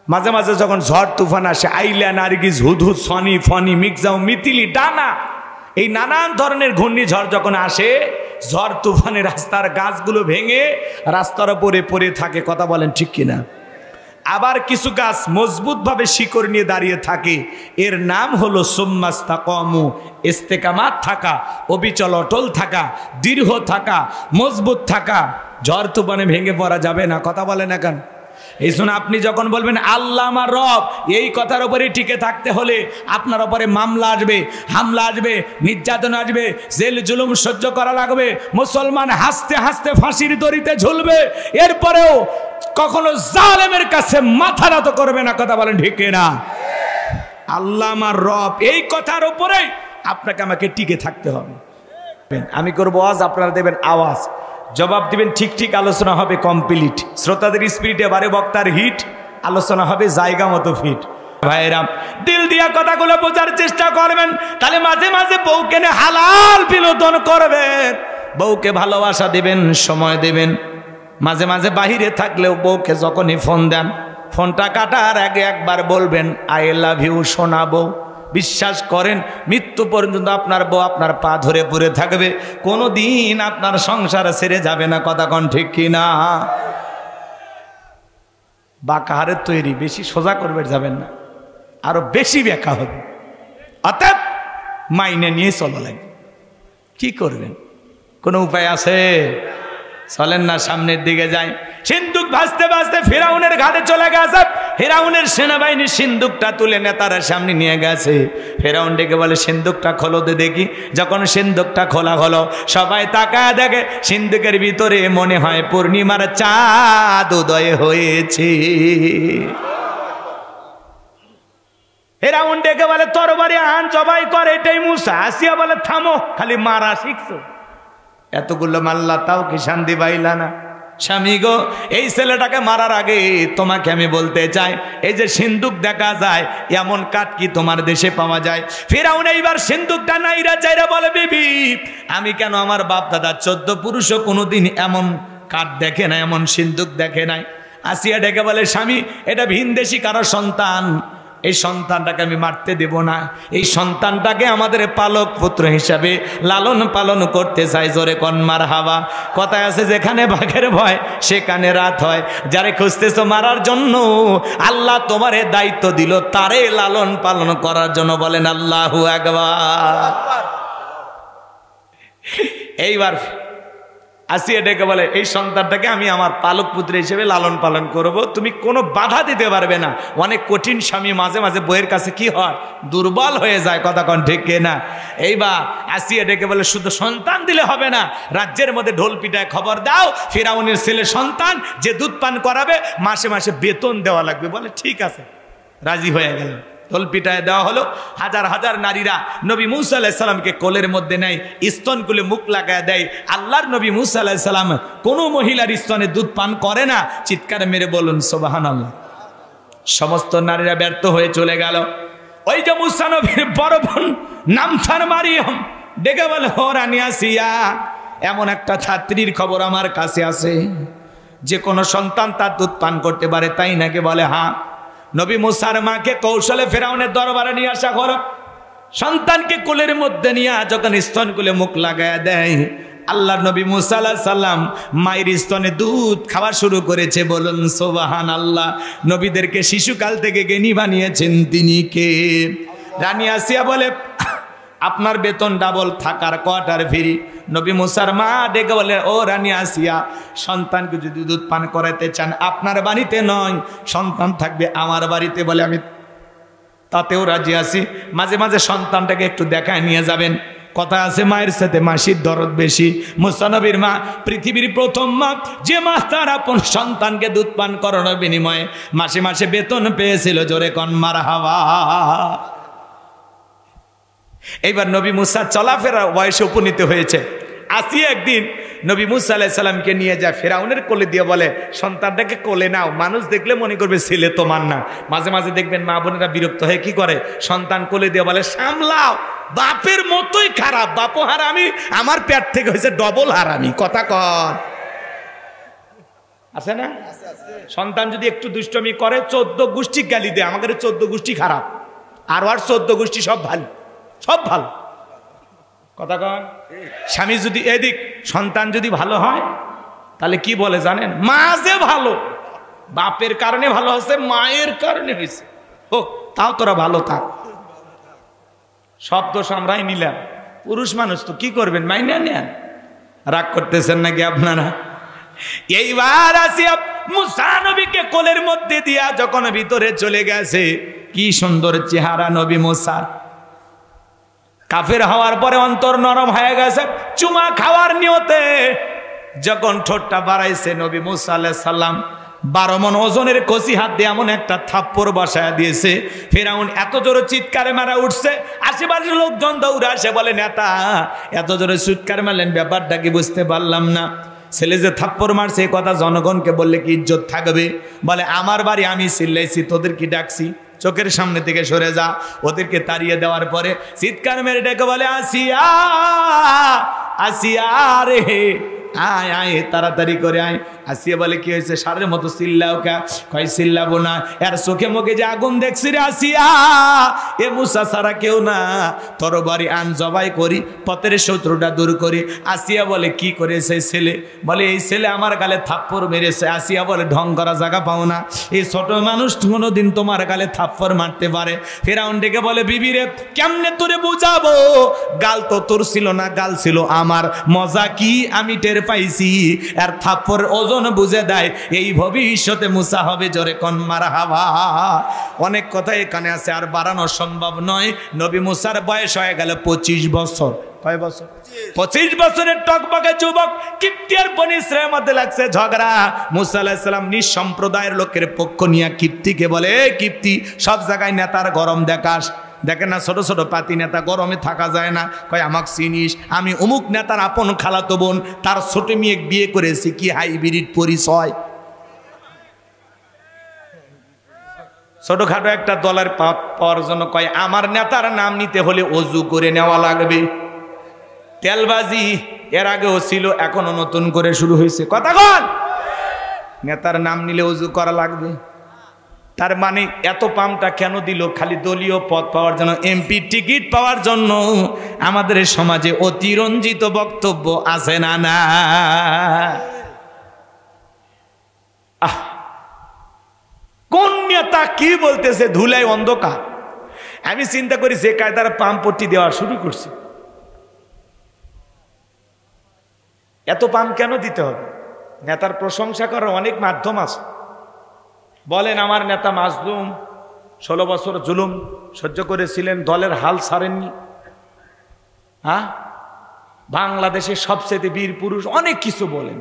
মাঝে মাঝে যখন ঝড় তুফান আসে, আইলা, নার্গিস, হুদহুদ, সনি, ফনি, মিগজাও, মিতিলি, ডানা, এই নানান ধরনের ঘূর্ণিঝড় যখন আসে, ঝড় তুফানে রাস্তার গাছগুলো ভেঙে রাস্তার উপরে পড়ে থাকে। কথা বলেন ঠিক কিনা? আবার কিছু গাছ মজবুতভাবে শিকড় নিয়ে দাঁড়িয়ে থাকে। এর নাম হলো সুম্মাস্তাকামু, ইস্তেকামাত থাকা, অবিচল অটল থাকা, দৃঢ় থাকা, মজবুত থাকা। ঝড় তুফানে ভেঙে পড়া যাবে না। কথা বলে না কেন? এই শুনে আপনি যখন বলবেন আল্লাহ আমার রব, এই কথার উপরে টিকে থাকতে হলে আপনার উপরে মামলা আসবে, হামলা আসবে, নির্যাতন আসবে, জেল জুলুম সহ্য করা লাগবে, মুসলমান হাসতে হাসতে ফাঁসির দড়িতে ঝুলবে। এরপরেও কখনো জালেমের কাছে মাথা নত করবে না। কথা বলেন ঠিক না? আল্লাহ আমার রব, এই কথার উপরে আপনাকে আমাকে টিকে থাকতে হবে। আমি করবো আওয়াজ, আপনারা দেবেন আওয়াজ, জবাব দিবেন ঠিক ঠিক, আলোচনা হবে কমপ্লিট। শ্রোতাদের স্পিরিটে বারে বক্তার হিট, আলোচনা হবে জায়গা মতো ফিট। ভাইরা, দিল দিয়া কথাগুলো বোঝার চেষ্টা করবেন, তাহলে মাঝে মাঝে বউকে নিয়ে হালাল বিনোদন করবেন, বউকে ভালোবাসা দেবেন, সময় দেবেন। মাঝে মাঝে বাহিরে থাকলেও বউকে যখনই ফোন দেন, ফোনটা কাটার আগে একবার বলবেন আই লাভ ইউ শোনাবো। বিশ্বাস করেন মৃত্যু পর্যন্ত আপনার বউ আপনার পা ধরে পড়ে থাকবে, কোনো দিন আপনার সংসার ছেড়ে যাবে না। কথা কোন ঠিক কিনা? বাঁকা হারের তৈরি, বেশি সোজা করবে যাবেন না, আরো বেশি ব্যাখ্যা হবে। অতএব মাইনে নিয়ে চলো লাগবে। কি করবেন? কোনো উপায় আছে? চলেন না সামনের দিকে যাই। সিন্দুক ভাসতে ভাসতে ফিরাউনের ঘাটে চলে গেছে। ফিরাউনের সেনাবাহিনী সিন্দুকটা তুলে নেতারা সামনে নিয়ে গেছে। ফিরাউন ডেকে বলে সিন্দুকটা খোলো দে দেখি। যখন সিন্দুকটা খোলা হলো, সবাই তাকায় দেখে সিন্দুকের ভিতরে মনে হয় পূর্ণিমার চাঁদ উদয় হয়েছে। ফিরাউন ডেকে বলে তরবারি আন, জবাই করে। এটাই মুসা। আসিয়া বলে থামো, খালি মারা শিখছো, এতগুলো মাল্লা তাও কি শান্তি পাইলা না? স্বামী গো, এই ছেলেটাকে মারার আগে তোমাকে আমি বলতে চাই, এই যে সিন্দুক দেখা যায়, এমন কাঠ কি তোমার দেশে পাওয়া যায়? ফিরাউন এইবার সিন্দুকটা নাইরা চাইরা বলে বিবি, আমি কেন, আমার বাপ দাদা 14 পুরুষও কোনোদিন এমন কাঠ দেখে না, এমন সিন্দুক দেখে নাই। আসিয়া ডেকে বলে স্বামী, এটা ভিনদেশি কারো সন্তান, এই সন্তানটাকে আমি মারতে দেব না। এই সন্তানটাকে আমাদের পালক পুত্র হিসাবে লালন পালন করতে চাই। জোরে কোন মারহাবা। কথায় আছে যেখানে বাঘের ভয় সেখানে রাত হয়। যারে খুঁজতেছো মারার জন্য, আল্লাহ তোমারে দায়িত্ব দিল তারে লালন পালন করার জন্য। বলেন আল্লাহু আকবার। এইবার আসিয়া ডেকে বলে এই সন্তানটাকে আমি আমার পালক পুত্র হিসেবে লালন পালন করব, তুমি কোনো বাধা দিতে পারবে না। অনেক কঠিন স্বামী মাঝে মাঝে বইয়ের কাছে কি হয়, দুর্বল হয়ে যায়। কথা কোন ঠিক না? এইবার আসিয়া ডেকে বলে শুধু সন্তান দিলে হবে না, রাজ্যের মধ্যে ঢোল পিটায় খবর দাও ফিরাউনের ছেলে সন্তান যে দুধ পান করাবে মাসে মাসে বেতন দেওয়া লাগবে। বলে ঠিক আছে, রাজি হয়ে গেল। ঢোল পিটায় দেওয়া হলো। হাজার হাজার নারীরা নবী মুসা আলাইহিস সালামকে কোলের মধ্যে নেয়, স্তন কুলে মুখ লাগায় দেয়। আল্লাহর নবী মুসা আলাইহিস সালাম কোনো মহিলার স্তনে দুধ পান করে না। চিৎকার মেরে বলুন সুবহানাল্লাহ। সমস্ত নারীরা ব্যর্থ হয়ে চলে গেল। ওই যে মুসা নবীর বড় বোন নাম তার মারিয়াম, ডেকে বলে ও রানী আসিয়া, এমন একটা ছাত্রীর খবর আমার কাছে আছে, যে কোনো সন্তান তার দুধ পান করতে পারে, তাই নাকি? বলে হ্যাঁ। নবী মুসার মাকে কৌশলে ফেরাউনের দরবারে নিয়ে আসা হলো। সন্তানকে কোলের মধ্যে নিয়ে যখন স্তন কুলে মুখ লাগায় দেয়, আল্লাহর নবী মুসা আলাইহিস সালাম মায়ের স্তনে দুধ খাওয়া শুরু করেছে। বলুন সুবহানাল্লাহ। নবীদেরকে শিশুকাল থেকে জ্ঞানী বানিয়েছেন তিনি কে? রানী আসিয়া বলে আপনার বেতন ডাবল, থাকার কোয়ার্টার ফ্রি। নবী মুসার মা ডেকে বলে ও রানী আসিয়া, সন্তানকে যদি দুধ পান করাতে চান আপনার বাড়িতে নয়, সন্তান থাকবে আমার বাড়িতে। বলে আমি তাতেও রাজি আছি, মাঝে মাঝে সন্তানটাকে একটু দেখায় নিয়ে যাবেন। কথা আছে মায়ের সাথে মাসির দরদ বেশি। মুসা নবীর মা পৃথিবীর প্রথম মা, যে মা তার আপন সন্তানকে দুধ পান করানোর বিনিময়ে মাসে মাসে বেতন পেয়েছিল। জোরে কোন মারহাবা। এইবার নবী মুসা চলাফেরা বয়সে উপনীত হয়েছে। আসিয়া একদিন নবী মুসা আলাইহিস সালামকে নিয়ে যায় ফেরাউনের কোলে দিয়ে বলে সন্তানটাকে কোলে নাও, মানুষ দেখলে মনে করবে ছেলে তোমার না। মাঝে মাঝে দেখবেন মা বোনেরা বিরক্ত হয়ে কি করে, সন্তান কোলে দিয়ে বলে সামলাও, বাপের মতোই খারাপ, বাপও হারামি, আমার পেট থেকে হয়েছে ডবল হারামি। কথা কর আছে না? সন্তান যদি একটু দুষ্টমি করে 14 গোষ্ঠী গালি দেয়, আমাদের 14 গোষ্ঠী খারাপ, আর 14 গোষ্ঠী সব ভালো, সব ভালো। কথা কন। স্বামী যদি এদিক, সন্তান যদি ভালো হয় তাহলে কি বলে জানেন, মা যে ভালো, বাপের কারণে ভালো হয়েছে, মায়ের কারণে হয়েছে, হোক তাও তোরা ভালো থাক। সব দোষ আমরাই নিলাম, পুরুষ মানুষ তো কি করবেন, মাইনা নেন। রাগ করতেছেন নাকি আপনারা? এইবার আসিয়া মুসা নবীকে কোলের মধ্যে দিয়া যখন ভিতরে চলে গেছে, কি সুন্দর চেহারা নবী মুসার। কাফের হওয়ার পরে অন্তর নরম হয়ে গেছে, চুমা খাওয়ার নিয়তে যখন ঠোঁটটা বাড়াইছে নবী মুসা আলাইহিস সালাম 12 মণ ওজনের কচি হাত দিয়ে এমন একটা থাপ্পড় বসায় দিয়েছে। ফেরাউন এত জোরে চিৎকারে মারা উঠছে, আশেপাশের লোকজন দৌড়ে আসে, বলে নেতা এত জোরে চিৎকার মারলেন, ব্যাপারটা কি বুঝতে পারলাম না। ছেলে যে থাপ্পড় মারছে এই কথা জনগণকে বললে কি ইজ্জত থাকবে? বলে আমার বাড়ি, আমি চিল্লাইছি, তোদের কি ডাকছি? চোখের সামনে থেকে সরে যা। ওদেরকে তাড়িয়ে দেওয়ার পরে চিৎকার মেরে ডেকে বলে আসিয়া, আসিয়া রে, আয় আয় তাড়াতাড়ি করে আয়। আসিয়া বলে কি হয়েছে? সারের মতো চিল্লাও কা? কয় চিল্লাবো না, এর চোখে মুখে যে আগুন দেখছি রে আসিয়া, এ মুসা ছাড়া কেউ না, তরবারি আন জবাই করি, পথের শত্রুটা দূর করি। আসিয়া বলে কি করেছে ছেলে? বলে এই ছেলে আমার গালে থাপ্পড় মেরেছে। আসিয়া বলে ঢং করা জায়গা পাও না, এই ছোট মানুষ কোনোদিন তোমার গালে থাপ্পড় মারতে পারে? ফিরআউন ডেকে বলে বিবি রে কেমনে তোরে বুঝাবো, গাল তো তোর ছিল না, গাল ছিল আমার। মজা কি আমি টের পাইছি, আর থাপ্পড় ওজন বুঝে দেয়, এই ভবিষ্যতে মুসা হবে। জোরে কোন মারহাবা। অনেক কথা এখানে আছে, আর বাড়ানো সম্ভব নয়। নবী মুসার বয়স হয়ে গেল 25 বছর। কয় বছর? 25 বছরের টকবকে যুবক। কিপ্তি আর বনি ইসরায়েলের মধ্যে লাগছে ঝগড়া। মুসা আলাইহিস সালাম নিজ সম্প্রদায়ের লোকের পক্ষ নিয়ে কিপ্তিকে বলে, কিপ্তি সব জায়গায় নেতার গরম দেখাস, দেখেন না ছোট ছোট পাতি নেতা, গরমে থাকা যায় না। কয় আমাকে চিনিস? আমি অমুক নেতার আপন খালাতো বোন, তার ছোট মেয়ে বিয়ে করেছি। কি হাইব্রিড পরিচয়! ছোটখাটো একটা দলের পাওয়ার জন্য কয় আমার নেতার নাম নিতে হলে অজু করে নেওয়া লাগবে। তেলবাজি এর আগেও ছিল, এখনো নতুন করে শুরু হয়েছে। কথা কন, নেতার নাম নিলে অজু করা লাগবে। তার মানে এত পামটা কেন দিল? খালি দলীয় পদ পাওয়ার জন্য, এমপি টিকিট পাওয়ার জন্য। আমাদের সমাজে অতিরঞ্জিত বক্তব্য আছে না? না, কোন নেতা কি বলতেছে ধুলাই অন্ধকার। আমি চিন্তা করি যে কায়দার পাম্পটি দেওয়া শুরু করছে, এত পাম কেন দিতে হবে? নেতার প্রশংসা করার অনেক মাধ্যম আছে। বলেন আমার নেতা মাজলুম, 16 বছর জুলুম সহ্য করেছিলেন, দলের হাল ছাড়েননি। হ্যাঁ, বাংলাদেশের সবচেয়ে বীর পুরুষ, অনেক কিছু বলেন।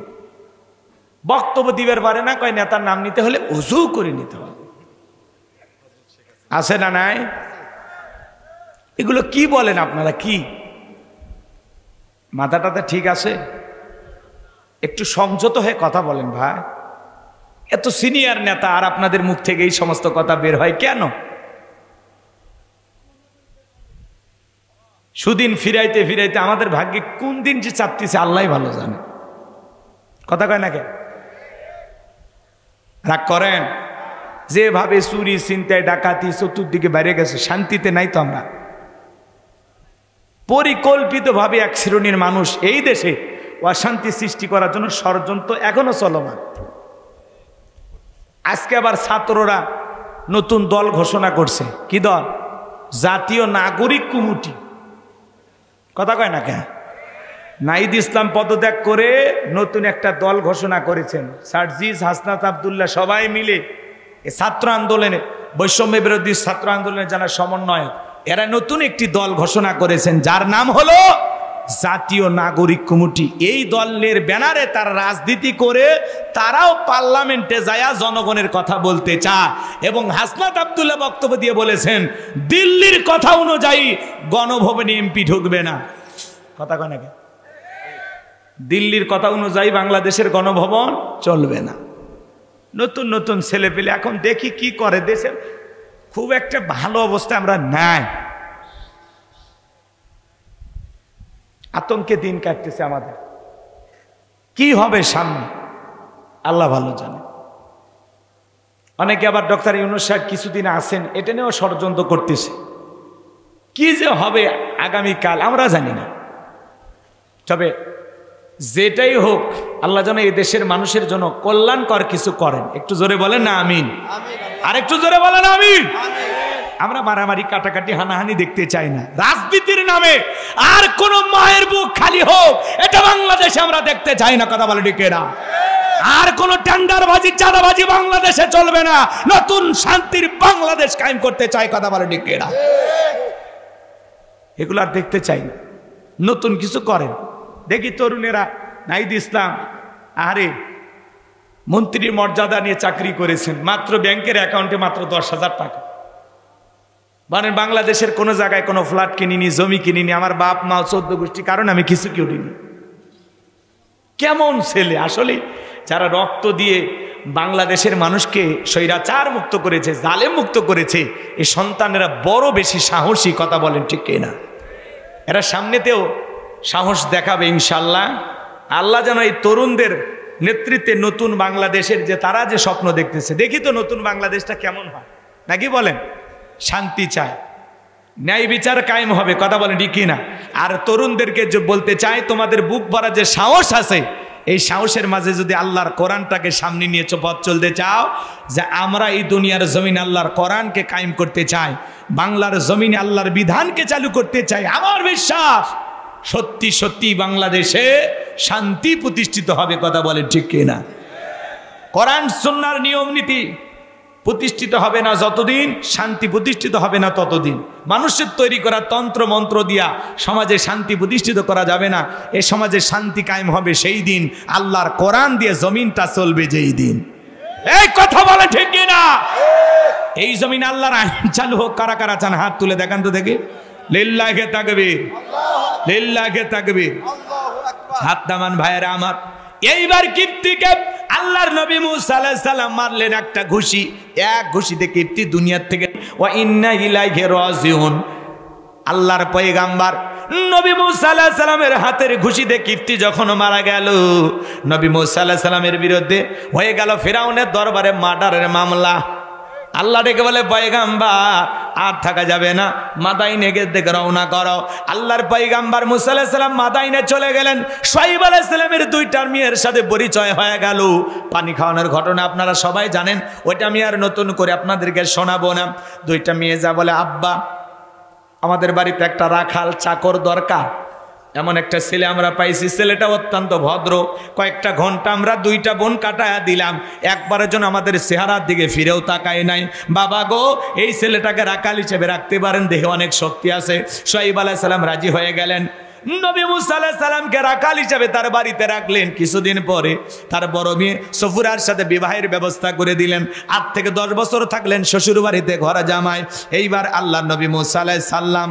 বক্তব্য দিবের পারে না, কয় নেতার নাম নিতে হলে ওযু করে নিতে হবে। আছে না নাই? এগুলো কি বলেন আপনারা? কি মাথাটাতে ঠিক আছে? একটু সংযত হয়ে কথা বলেন ভাই। এত সিনিয়র নেতা, আর আপনাদের মুখ থেকে এই সমস্ত কথা বের হয় কেন? সুদিন ফিরাইতে ফিরাইতে আমাদের ভাগ্যে কোন দিন যে চাপতেছে আল্লাহ ভালো জানে। কথা কয় না কে? রাগ করেন? যেভাবে চুরি ছিনতাই ডাকাতি চতুর্দিকে বেড়ে গেছে, শান্তিতে নাই তো আমরা। পরিকল্পিতভাবে এক শ্রেণীর মানুষ এই দেশে অশান্তি সৃষ্টি করার জন্য ষড়যন্ত্র এখনো চলমান। আজকে আবার ছাত্ররা নতুন দল ঘোষণা করছে। কি দল? জাতীয় নাগরিক কমিটি। কথা কয় না কেন? নাহিদ ইসলাম পদত্যাগ করে নতুন একটা দল ঘোষণা করেছেন। সার্জিস, হাসনাত আব্দুল্লাহ সবাই মিলে এই ছাত্র আন্দোলনে, বৈষম্য বিরোধী ছাত্র আন্দোলনের যারা সমন্বয়ক, এরা নতুন একটি দল ঘোষণা করেছেন, যার নাম হলো জাতীয় নাগরিক কমিটি। এই দলের ব্যানারে তারা রাজনীতি করে, তারাও পার্লামেন্টে যায় জনগণের কথা বলতে চায়। এবং হাসনাত আব্দুল্লাহ বক্তব্য দিয়ে বলেছেন, দিল্লির কথা অনুযায়ী গণভবনে এমপি ঢুকবে না। কথা কয় নাকি? দিল্লির কথা অনুযায়ী বাংলাদেশের গণভবন চলবে না। নতুন নতুন ছেলে পেলে এখন দেখি কি করে। দেশের খুব একটা ভালো অবস্থা আমরা নাই, আতঙ্কে দিন কাটতেছে আমাদের। কি হবে সামনে আল্লাহ ভালো জানে। অনেকে আবার ডক্টর ইউনূস সাহেব কিছুদিন আছেন, এটা নিয়েও ষড়যন্ত্র করতেছে। কি যে হবে আগামীকাল আমরা জানি না। তবে যেটাই হোক, আল্লাহ যেন এই দেশের মানুষের জন্য কল্যাণকর কিছু করেন। একটু জোরে বলেন না আমিন। আর একটু জোরে বলেন আমিন। আমরা মারামারি কাটাকাটি হানাহানি দেখতে চাই না রাজনীতির নামে। আর কোন মায়ের বুক খালি হোক এটা বাংলাদেশে আমরা দেখতে চাই না। কথা বলে ঠিক না? আর কোন টেন্ডারবাজি চাঁদাবাজি বাংলাদেশে চলবে না। নতুন শান্তির বাংলাদেশ কায়েম করতে চাই। কথা বলে ঠিক না? এগুলো আর দেখতে চাই না। নতুন কিছু করেন। দেখি তরুণেরা, নাহিদ ইসলাম আরে মন্ত্রীর মর্যাদা নিয়ে চাকরি করেছেন, মাত্র ব্যাংকের অ্যাকাউন্টে মাত্র 10,000 টাকা। মানে বাংলাদেশের কোনো জায়গায় কোনো ফ্ল্যাট কিনিনি, জমি কিনিনি, আমার বাপ মা 14 গোষ্ঠী কারণ আমি কিছু কিনিনি। কেমন ছেলে আসলে! যারা রক্ত দিয়ে বাংলাদেশের মানুষকে স্বৈরাচার মুক্ত করেছে, জালেম মুক্ত করেছে, এই সন্তানেরা বড় বেশি সাহসী। কথা বলেন ঠিক না? এরা সামনেতেও সাহস দেখাবে ইনশাল্লাহ। আল্লাহ যেন এই তরুণদের নেতৃত্বে নতুন বাংলাদেশের যে তারা যে স্বপ্ন দেখতেছে, দেখি তো নতুন বাংলাদেশটা কেমন হয়, নাকি বলেন? শান্তি চায়, ন্যায় বিচার কায়েম হবে, কথা বলেন ঠিক কিনা? আর তরুণদেরকে যে বলতে চাই, তোমাদের বুক ভরা যে সাহস আছে, এই সাহসের মাঝে যদি আল্লাহর কোরআনটাকে সামনে নিয়ে পথ চলতে চাও, যে আমরা এই দুনিয়ার জমিন আল্লাহর কোরআনকে কায়েম করতে চাই, বাংলার জমিনে আল্লাহর বিধানকে চালু করতে চাই, আমার বিশ্বাস সত্যি সত্যি বাংলাদেশে শান্তি প্রতিষ্ঠিত হবে, কথা বলেন ঠিক কিনা? কোরআন সুন্নাহর নিয়ম নীতি প্রতিষ্ঠিত হবে না যতদিন, শান্তি প্রতিষ্ঠিত হবে না ততদিন। মানুষের তৈরি করা তন্ত্র মন্ত্র দিয়া সমাজে শান্তি প্রতিষ্ঠিত করা যাবে না। এই সমাজে শান্তি কায়েম হবে সেই দিন, আল্লাহর কোরআন দিয়ে জমিনটা চলবে যেই দিন। এই কথা বলে ঠিক কিনা? এই জমিন আল্লাহর আইন চালু হোক। কারা কারা চান হাত তুলে দেখান তো দেখি। লিল্লাহি তাকবীর, লিল্লাহি তাকবীর। হাত নামান ভাইয়েরা আমার। এইবার কিপ্তিকে আল্লাহর নবী মুসা আলাইহিস সালাম মারলেন একটা ঘুষি, এক ঘুষিতে কিপ্তি দুনিয়ার থেকে ওয়া ইন্না ইলাইহি রাজিউন। আল্লাহর পয়গাম্বার নবী মুসা আলাইহিস সালামের হাতের ঘুষিতে কিপ্তি যখন মারা গেল, নবী মুসা আলাইহিস সালামের বিরুদ্ধে হয়ে গেল ফিরাউনের দরবারে মার্ডারের মামলা। আল্লাহ ডেকে বলে, পয়গাম্বার আর থাকা যাবে না, মাদাইনে দিকে রওনা করো। আল্লাহর পয়গাম্বার মুসা আলাইহিস সালাম মাদাইনে চলে গেলেন। শুআয়ব আলাইহিস সালামের দুইটা মেয়ের সাথে পরিচয় হয়ে গেল। পানি খাওয়ানোর ঘটনা আপনারা সবাই জানেন, ওইটা আমি আর নতুন করে আপনাদেরকে শোনাবো না। দুইটা মেয়ে যা বলে, আব্বা আমাদের বাড়িতে একটা রাখাল চাকর দরকার, এমন একটা ছেলে আমরা পাইছি, ছেলেটা অত্যন্ত ভদ্র। কয়েকটা ঘন্টা আমরা দুইটা বোন কাটায়া দিলাম, একবারের জন্য আমাদের চেহারার দিকে ফিরেও তাকায় নাই। বাবা গো, এই ছেলেটাকে রাখাল হিসেবে রাখতে পারেন, দেখে অনেক শক্তি আছে। শুআয়ব আলাইহিস সালাম রাজি হয়ে গেলেন। নবী মুসা আলাইহিস সালামকে রাখাল হিসেবে তার বাড়িতে রাখলেন। কিছুদিন পরে তার বড় মেয়ে সফুরার সাথে বিবাহের ব্যবস্থা করে দিলেন। 8 থেকে 10 বছর থাকলেন শ্বশুর বাড়িতে ঘরে জামাই। এইবার আল্লাহ নবী মুসা আলাইহিস সালাম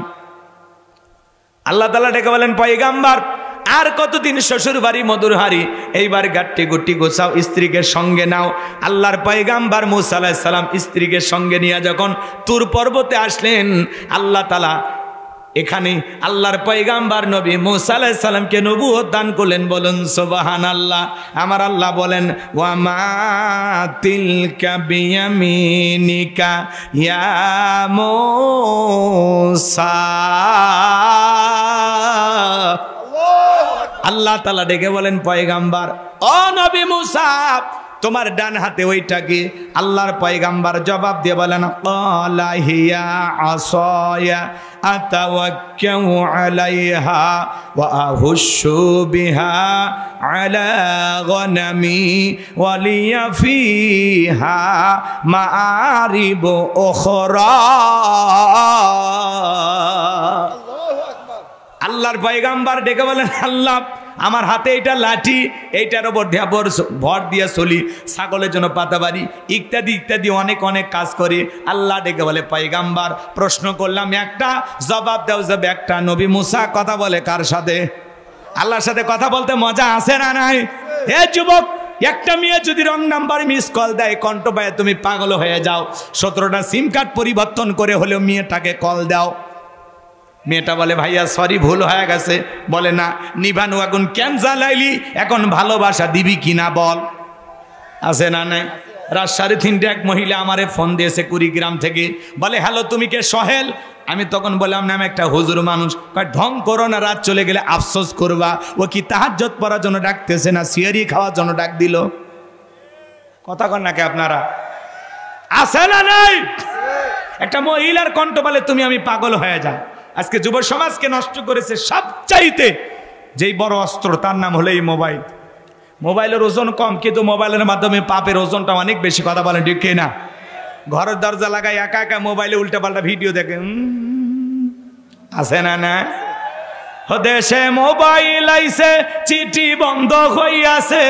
আল্লাহ তাআলা ডেকে বলেন, পয়গাম্বার আর কতদিন শ্বশুর বাড়ি মধুর হারি, এইবার গাট্টি গুটি গোছাও, স্ত্রীকে সঙ্গে নাও। আল্লাহর পয়গাম্বার মুসা আলাইহিস সালাম স্ত্রীকে সঙ্গে নিয়ে যখন তুর পর্বতে আসলেন, আল্লাহ তাআলা এখানে আল্লাহর পয়গাম্বার নবী মুসা আলাইহিস সালামকে নবুয়ত দান করলেন। বলুন সুবহানাল্লাহ। আমার আল্লাহ বলেন, ওয়া মা তিলকা বিয়ামিনিকা ইয়া মুসা। আল্লাহ তাআলা ডেকে বলেন, পয়গাম্বার ও নবী মুসা, তোমার ডান হাতে ওইটা কি? আল্লাহর পয়গাম্বার জবাব দিয়ে বলেন, ক্বালা হিয়া আসায়া আতাওয়াক্কাউ আলাইহা ওয়া আহুশু বিহা আলা গনামি ওয়া লিয়া ফিহা মাআরিব উখরা। আল্লাহর পয়গাম্বার ডেকে বলেন, আল্লাহ আমার হাতে এইটা লাঠি, এইটার ওপর ভর দিয়া চলি, ছাগলের জন্য পাতাবাড়ি ইত্যাদি ইত্যাদি অনেক অনেক কাজ করি। আল্লাহ ডেকে বলে, পয়গাম্বার প্রশ্ন করলাম একটা, জবাব দাও যাবে একটা। নবী মুসা কথা বলে কার সাথে? আল্লাহর সাথে কথা বলতে মজা আছে না নাই? এ যুবক, একটা মেয়ে যদি রং নাম্বার মিস কল দেয়, কণ্ঠ পায়ে তুমি পাগল হয়ে যাও, 17টা সিম কার্ড পরিবর্তন করে হলেও মেয়েটাকে কল দাও। মেয়েটা বলে, ভাইয়া সরি, ভুল হয়ে গেছে। বলে, না নিভানু আগুন কেন জ্বালাইলি, এখন ভালোবাসা দিবি কিনা বল। আছে না নাই? রাত 3:30 এক মহিলা আমারে ফোন দিয়েছে কুড়িগ্রাম থেকে। বলে, হ্যালো তুমি কে? সোহেল। আমি তখন বললাম, না আমি একটা হুজুর মানুষ। ঢং করো না, রাত চলে গেলে আফসোস করবা। ও কি তাহাজ্জুদ পড়ার জন্য ডাকতেছে না সিয়ারি খাওয়ার জন্য ডাক দিল? কথা কন নাকি আপনারা? আছে না নাই? একটা মহিলার কণ্ঠ বলে, তুমি আমি পাগল হয়ে যা। আজকে যুব সমাজকে নষ্ট করেছে সবচাইতে যেই বড় অস্ত্র, তার নাম হলো এই মোবাইল। মোবাইলের ওজন কম, কিন্তু মোবাইলের মাধ্যমে পাপের ওজনটা অনেক বেশি। কথা বলেন ঠিক না? ঘরের দরজা লাগাই একা একা মোবাইলে উল্টা পাল্টা ভিডিও দেখে, আছে না না? দেশে মোবাইল আইছে, চিঠি বন্ধ হইয়াছে,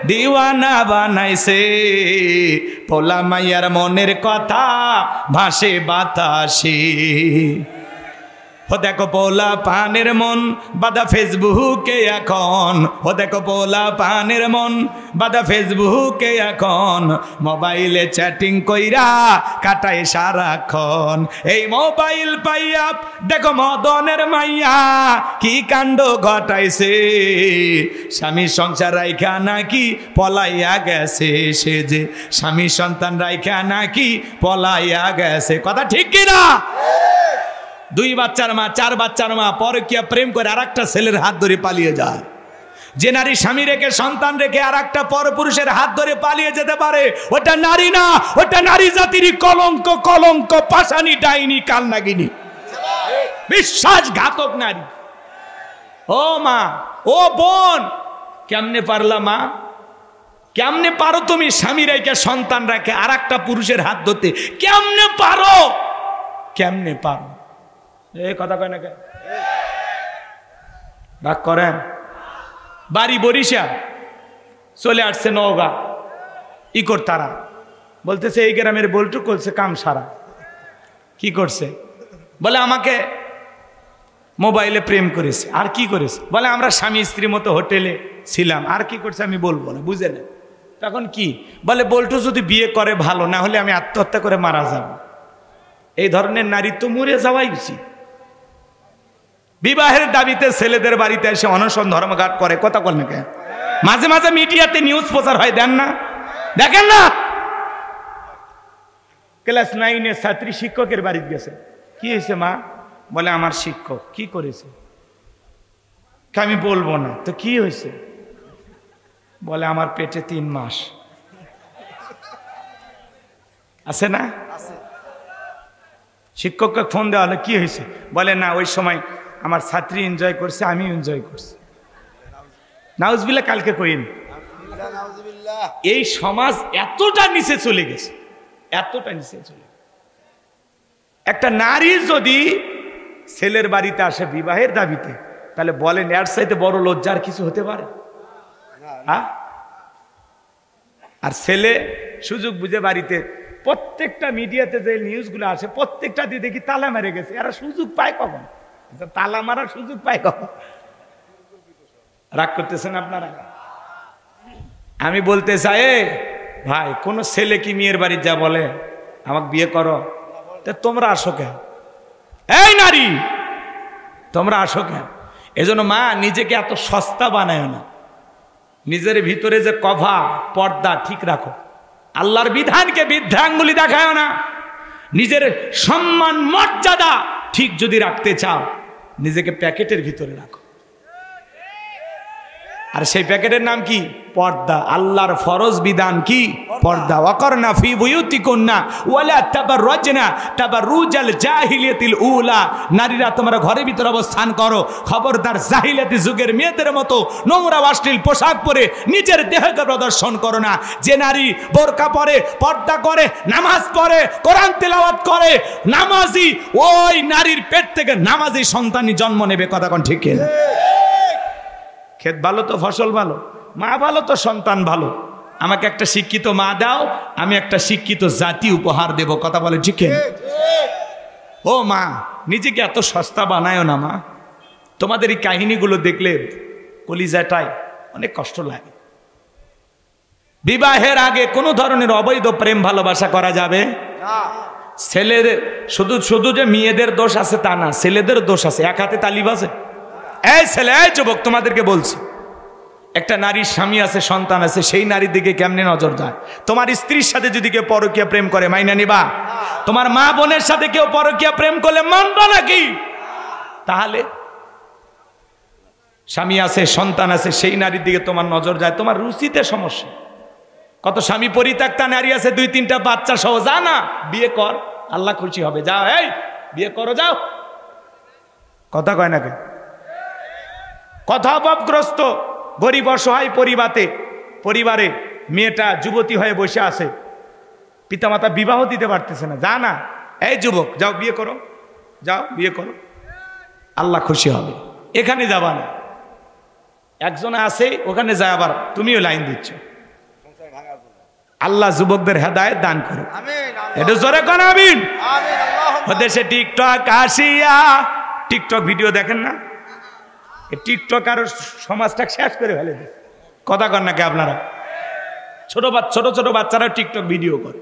দিওয়ানা বানাইছে, পোলা মাইয়ার মনের কথা ভাসে বাতাসে। ও দেখো পোলা পানের মন বাদা ফেসবুকে এখন, ও দেখো পোলা পানের মন বাদা ফেসবুকে এখন, মোবাইলে চ্যাটিং কইরা কাটায় সারাক্ষণ। এই মোবাইল পাইয়া দেখো মদনের মাইয়া কি কাণ্ড ঘটাইছে, স্বামী সংসার রাইখা নাকি পলাইয়া গেছে সে, যে স্বামী সন্তান রাইখা নাকি পলাইয়া গেছে। কথা ঠিক কিনা? 2 বাচ্চার মা 4 বাচ্চার মা পরকীয়া প্রেম করে আরেকটা ছেলের হাত ধরে পালিয়ে যায়। যে নারী স্বামী রেখে সন্তান রেখে আরেকটা পরপুরুষের হাত ধরে পালিয়ে যেতে পারে, ওটা নারী না, ওটা নারী জাতির কলঙ্ক, কলঙ্ক, পাশানি, ডাইনি, কালনাগিনী, বিশ্বাসঘাতক নারী। ও মা, ও বোন, কেমনে পারলা মা? কেমনে পারো তুমি স্বামী রেখে সন্তান রেখে আরেকটা পুরুষের হাত ধরতে? কেমনে পারো? কেমনে পারো? এই কথা কয় না কে? রাগ করেন? বাড়ি বরিশাল, চলে আসছে নওগাঁ তারা বলতেছে এই গ্রামের বল্টু করছে কাম সারা। কি করছে? বলে আমাকে মোবাইলে প্রেম করেছে। আর কি করেছে? বলে আমরা স্বামী স্ত্রীর মতো হোটেলে ছিলাম। আর কি করছে আমি বলবো না, বুঝে না। তখন কি বলে, বল্টু যদি বিয়ে করে ভালো, না হলে আমি আত্মহত্যা করে মারা যাব। এই ধরনের নারী তো মরে যাওয়াই উচিত। বিবাহের দাবিতে ছেলেদের বাড়িতে এসে অনশন ধর্মঘাট করে। কথা বল না কেন? মাঝে মাঝে মিডিয়াতে নিউজ প্রচার হয়, দেন না? দেখেন না? ক্লাস 9-এর ছাত্রী শিক্ষকের বাড়িতে গেছে। কি হয়েছে মা? বলে আমার শিক্ষক। কি করেছে? আমি বলবো না। তো কি হয়েছে? বলে আমার পেটে 3 মাস আছে না। শিক্ষককে ফোন দেওয়া হলো, কি হয়েছে? বলে না, ওই সময় আমার ছাত্রী এনজয় করছে, আমি এনজয় করছি। নাউজুবিল্লাহ, কালকে কইন। এই সমাজ এতটা নিচে চলে গেছে, এতটা নিচে চলে। একটা নারী যদি ছেলের বাড়িতে আসে বিবাহের দাবিতে, তাহলে বলেন এর চাইতে বড় লজ্জার কিছু হতে পারে? হ্যাঁ? আর ছেলে সুযোগ বুঝে বাড়িতে, প্রত্যেকটা মিডিয়াতে যে নিউজগুলো আসে প্রত্যেকটা দিয়ে দেখি তালা মেরে গেছে। এরা সুযোগ পায় কখন? তালা মারার সুযোগ পায় কখন? রাগ করতেছেন আপনারা? আমি বলতে চাই, ভাই, কোন ছেলে কি মেয়ের বাড়ি যা বলে আমাকে বিয়ে করো, তা তোমরা আসো কেন? এই নারী, তোমরা আসো কেন? এজন্য মা, নিজেকে এত সস্তা বানায় না। নিজের ভিতরে যে কভা, পর্দা ঠিক রাখো। আল্লাহর বিধানকে বৃদ্ধাঙ্গুলি দেখায় না। নিজের সম্মান মর্যাদা ঠিক যদি রাখতে চাও, নিজেকে প্যাকেটের ভিতরে রাখো। আর সেই প্যাকেটের নাম কি? পর্দা। আল্লাহর ফরজ বিধান কি? পর্দা। ওয়াকরনা ফি বুয়ুতিকুন্না ওয়ালা তাবাররাজনা তাবাররুজাল জাহিলিয়াতিল উলা। নারীরা তোমরা ঘরের ভিতরে অবস্থান করো, খবরদার জাহিলিয়াতি যুগের মেয়েদের মতো নোংরা অশ্লীল পোশাক পরে নিজের দেহকে প্রদর্শন করো না। যে নারী বোরকা পরে, পর্দা করে, নামাজ পড়ে, কোরআন তেলাওয়াত করে, নামাজি, ওই নারীর পেট থেকে নামাজি সন্তানই জন্ম নেবে। কথা কোন ঠিক কিনা? ক্ষেত ভালো তো ফসল ভালো, মা ভালো তো সন্তান ভালো। আমাকে একটা শিক্ষিত মা দাও, আমি একটা শিক্ষিত জাতি উপহার দেব। কথা বলে ঠিক কিনা? ও মা, নিজেকে এত সস্তা বানায়ও না মা। তোমাদের এই কাহিনীগুলো দেখলে কলিজাটায় অনেক কষ্ট লাগে। বিবাহের আগে কোনো ধরনের অবৈধ প্রেম ভালোবাসা করা যাবে না। ছেলেদের শুধু যে মেয়েদের দোষ আছে তা না, ছেলেদের দোষ আছে। এক হাতে তালি বাজে। এই ছেলে, এই যুবক, তোমাদেরকে বলছি, একটা নারীর স্বামী আছে, সন্তান আছে, সেই নারীর দিকে কেমনে নজর যায়? তোমার স্ত্রীর সাথে যদি কেউ পরকীয়া প্রেম করে মাইনা নিবা? তোমার মা বোনের সাথে কেউ পরকীয়া প্রেম করলে মানবা নাকি? তাহলে স্বামী আছে, সন্তান আছে, সেই নারীর দিকে তোমার নজর যায়, তোমার রুচিতে সমস্যা। কত স্বামী পরিত্যক্তা নারী আছে, 2-3টা বাচ্চা সহ। যা না, বিয়ে কর, আল্লাহ খুশি হবে। যাও, এই বিয়ে করো, যাও। কথা কয় নাকি? কথা অভাবগ্রস্ত গরিব অসহায় পরিবারে মেয়েটা যুবতী হয়ে বসে আছে, পিতামাতা বিবাহ দিতে পারতেছে না। যা না, এই যুবক, যাও বিয়ে করো, যাও বিয়ে করো, আল্লাহ খুশি হবে। এখানে যাবা না। একজন আছে, ওখানে যায়, আবার তুমিও লাইন দিচ্ছ। আল্লাহ যুবকদের হেদায়েত দান করো। এটা জোরে কোন আমিন। দেশে টিকটক আসিয়া টিকটক ভিডিও দেখেন না? এই টিকটক আর সমাজটা শেষ করে ফেলে দেয়। কথা কন নাকি আপনারা? ছোট ছোট বাচ্চারা টিকটক ভিডিও করে,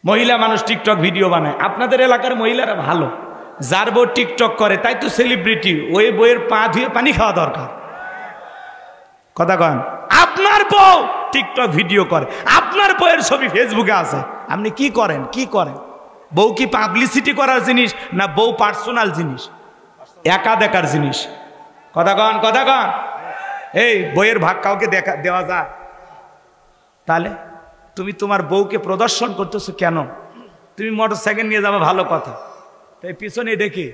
মহিলা মানুষ টিকটক ভিডিও বানায়। আপনাদের এলাকার মহিলারা ভালো, যার বউ টিকটক করে তাই তো সেলিব্রিটি, ওই বইয়ের পা ধুয়ে পানি খাওয়া দরকার। কথা কন, আপনার বউ টিকটক ভিডিও করে, আপনার বউয়ের ছবি ফেসবুকে আছে, আপনি কি করেন? কি করেন? বউ কি পাবলিসিটি করার জিনিস না বউ পার্সোনাল জিনিস, একা দেখার জিনিস? কথা কন, কথা কন। এই বইয়ের ভাগ কাউকে দেওয়া যায়? তাহলে তুমি তোমার বউকে প্রদর্শন করতেছো কেন? তুমি মোটর সাইকেল নিয়ে যাবে ভালো কথা, তাই পিছনে ডেকে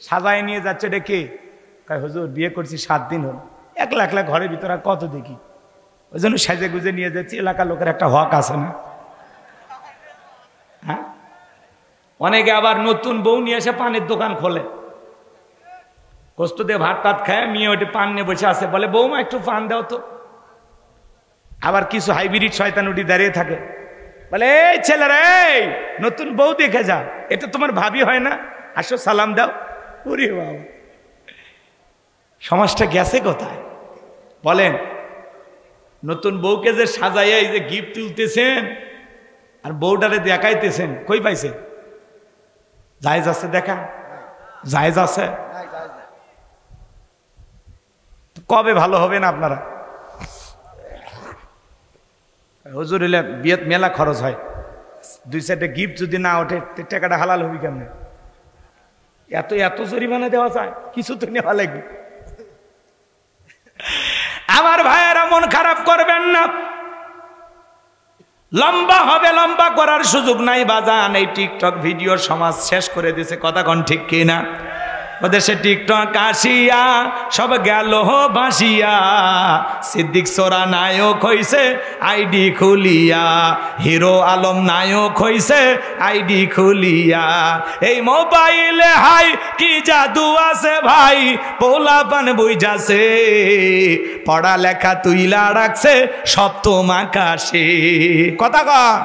সাজায় নিয়ে যাচ্ছে, ডেকে কয় হুজুর বিয়ে করছি 7 দিন হল, একলা একলা ঘরের ভিতরে কত দেখি, ওই জন্য সাজে গুজে নিয়ে যাচ্ছি। এলাকার লোকের একটা হক আছে না? হ্যাঁ, অনেকে আবার নতুন বউ নিয়ে এসে পানের দোকান খোলে, কষ্ট দিয়ে ভাত টাত খায়, মেয়ে ওটি পান নিয়ে বসে আছে, বলে বৌমা একটু পান দাও তো। আবার কিছু হাইব্রিড শয়তান উঠি দাঁড়িয়ে থাকে, বলে এই ছেলেরা, এই নতুন বউ দেখে যা, এটা তোমার ভাবি হয় না, আসো সালাম দাও। ওরে বাবা, সমাজটা গেছে কোথায় বলেন? নতুন বউকে যে সাজাইয়া এই যে গিফট তুলতেছেন আর বউটারে দেখাইতেছেন, কই পাইছেন? জায়েজ আছে দেখা? জায়েজ আছে? কবে ভালো হবে না আপনারা? হুজুর হইলে বিয়েত মেলা খরচ হয়, 2-4টা গিফট যদি না ওঠে টাকাটা হালাল হবি কেমনে? এত এত জরিমানা দেওয়া যায়? কিছু তো নেওয়া লাগবে। আমার ভাইয়েরা মন খারাপ করবেন না, লম্বা হবে, লম্বা করার সুযোগ নাই বাজান। এই টিকটক ভিডিও সমাজ শেষ করে দিয়েছে। কথা কন ঠিক কিনা? ওদেশে টিকটক আসিয়া সব গেল ভাসিয়া, সিদ্দিক সোরা নায়ক হইছে আইডি খুলিয়া, হিরো আলম নায়ক হইছে আইডি খুলিয়া। এই মোবাইলে হাই কি জাদু আছে ভাই, পোলাপান বুঝাছে, পড়ালেখা তুইলা রাখছে সপ্তম আকাশে। কথা কন,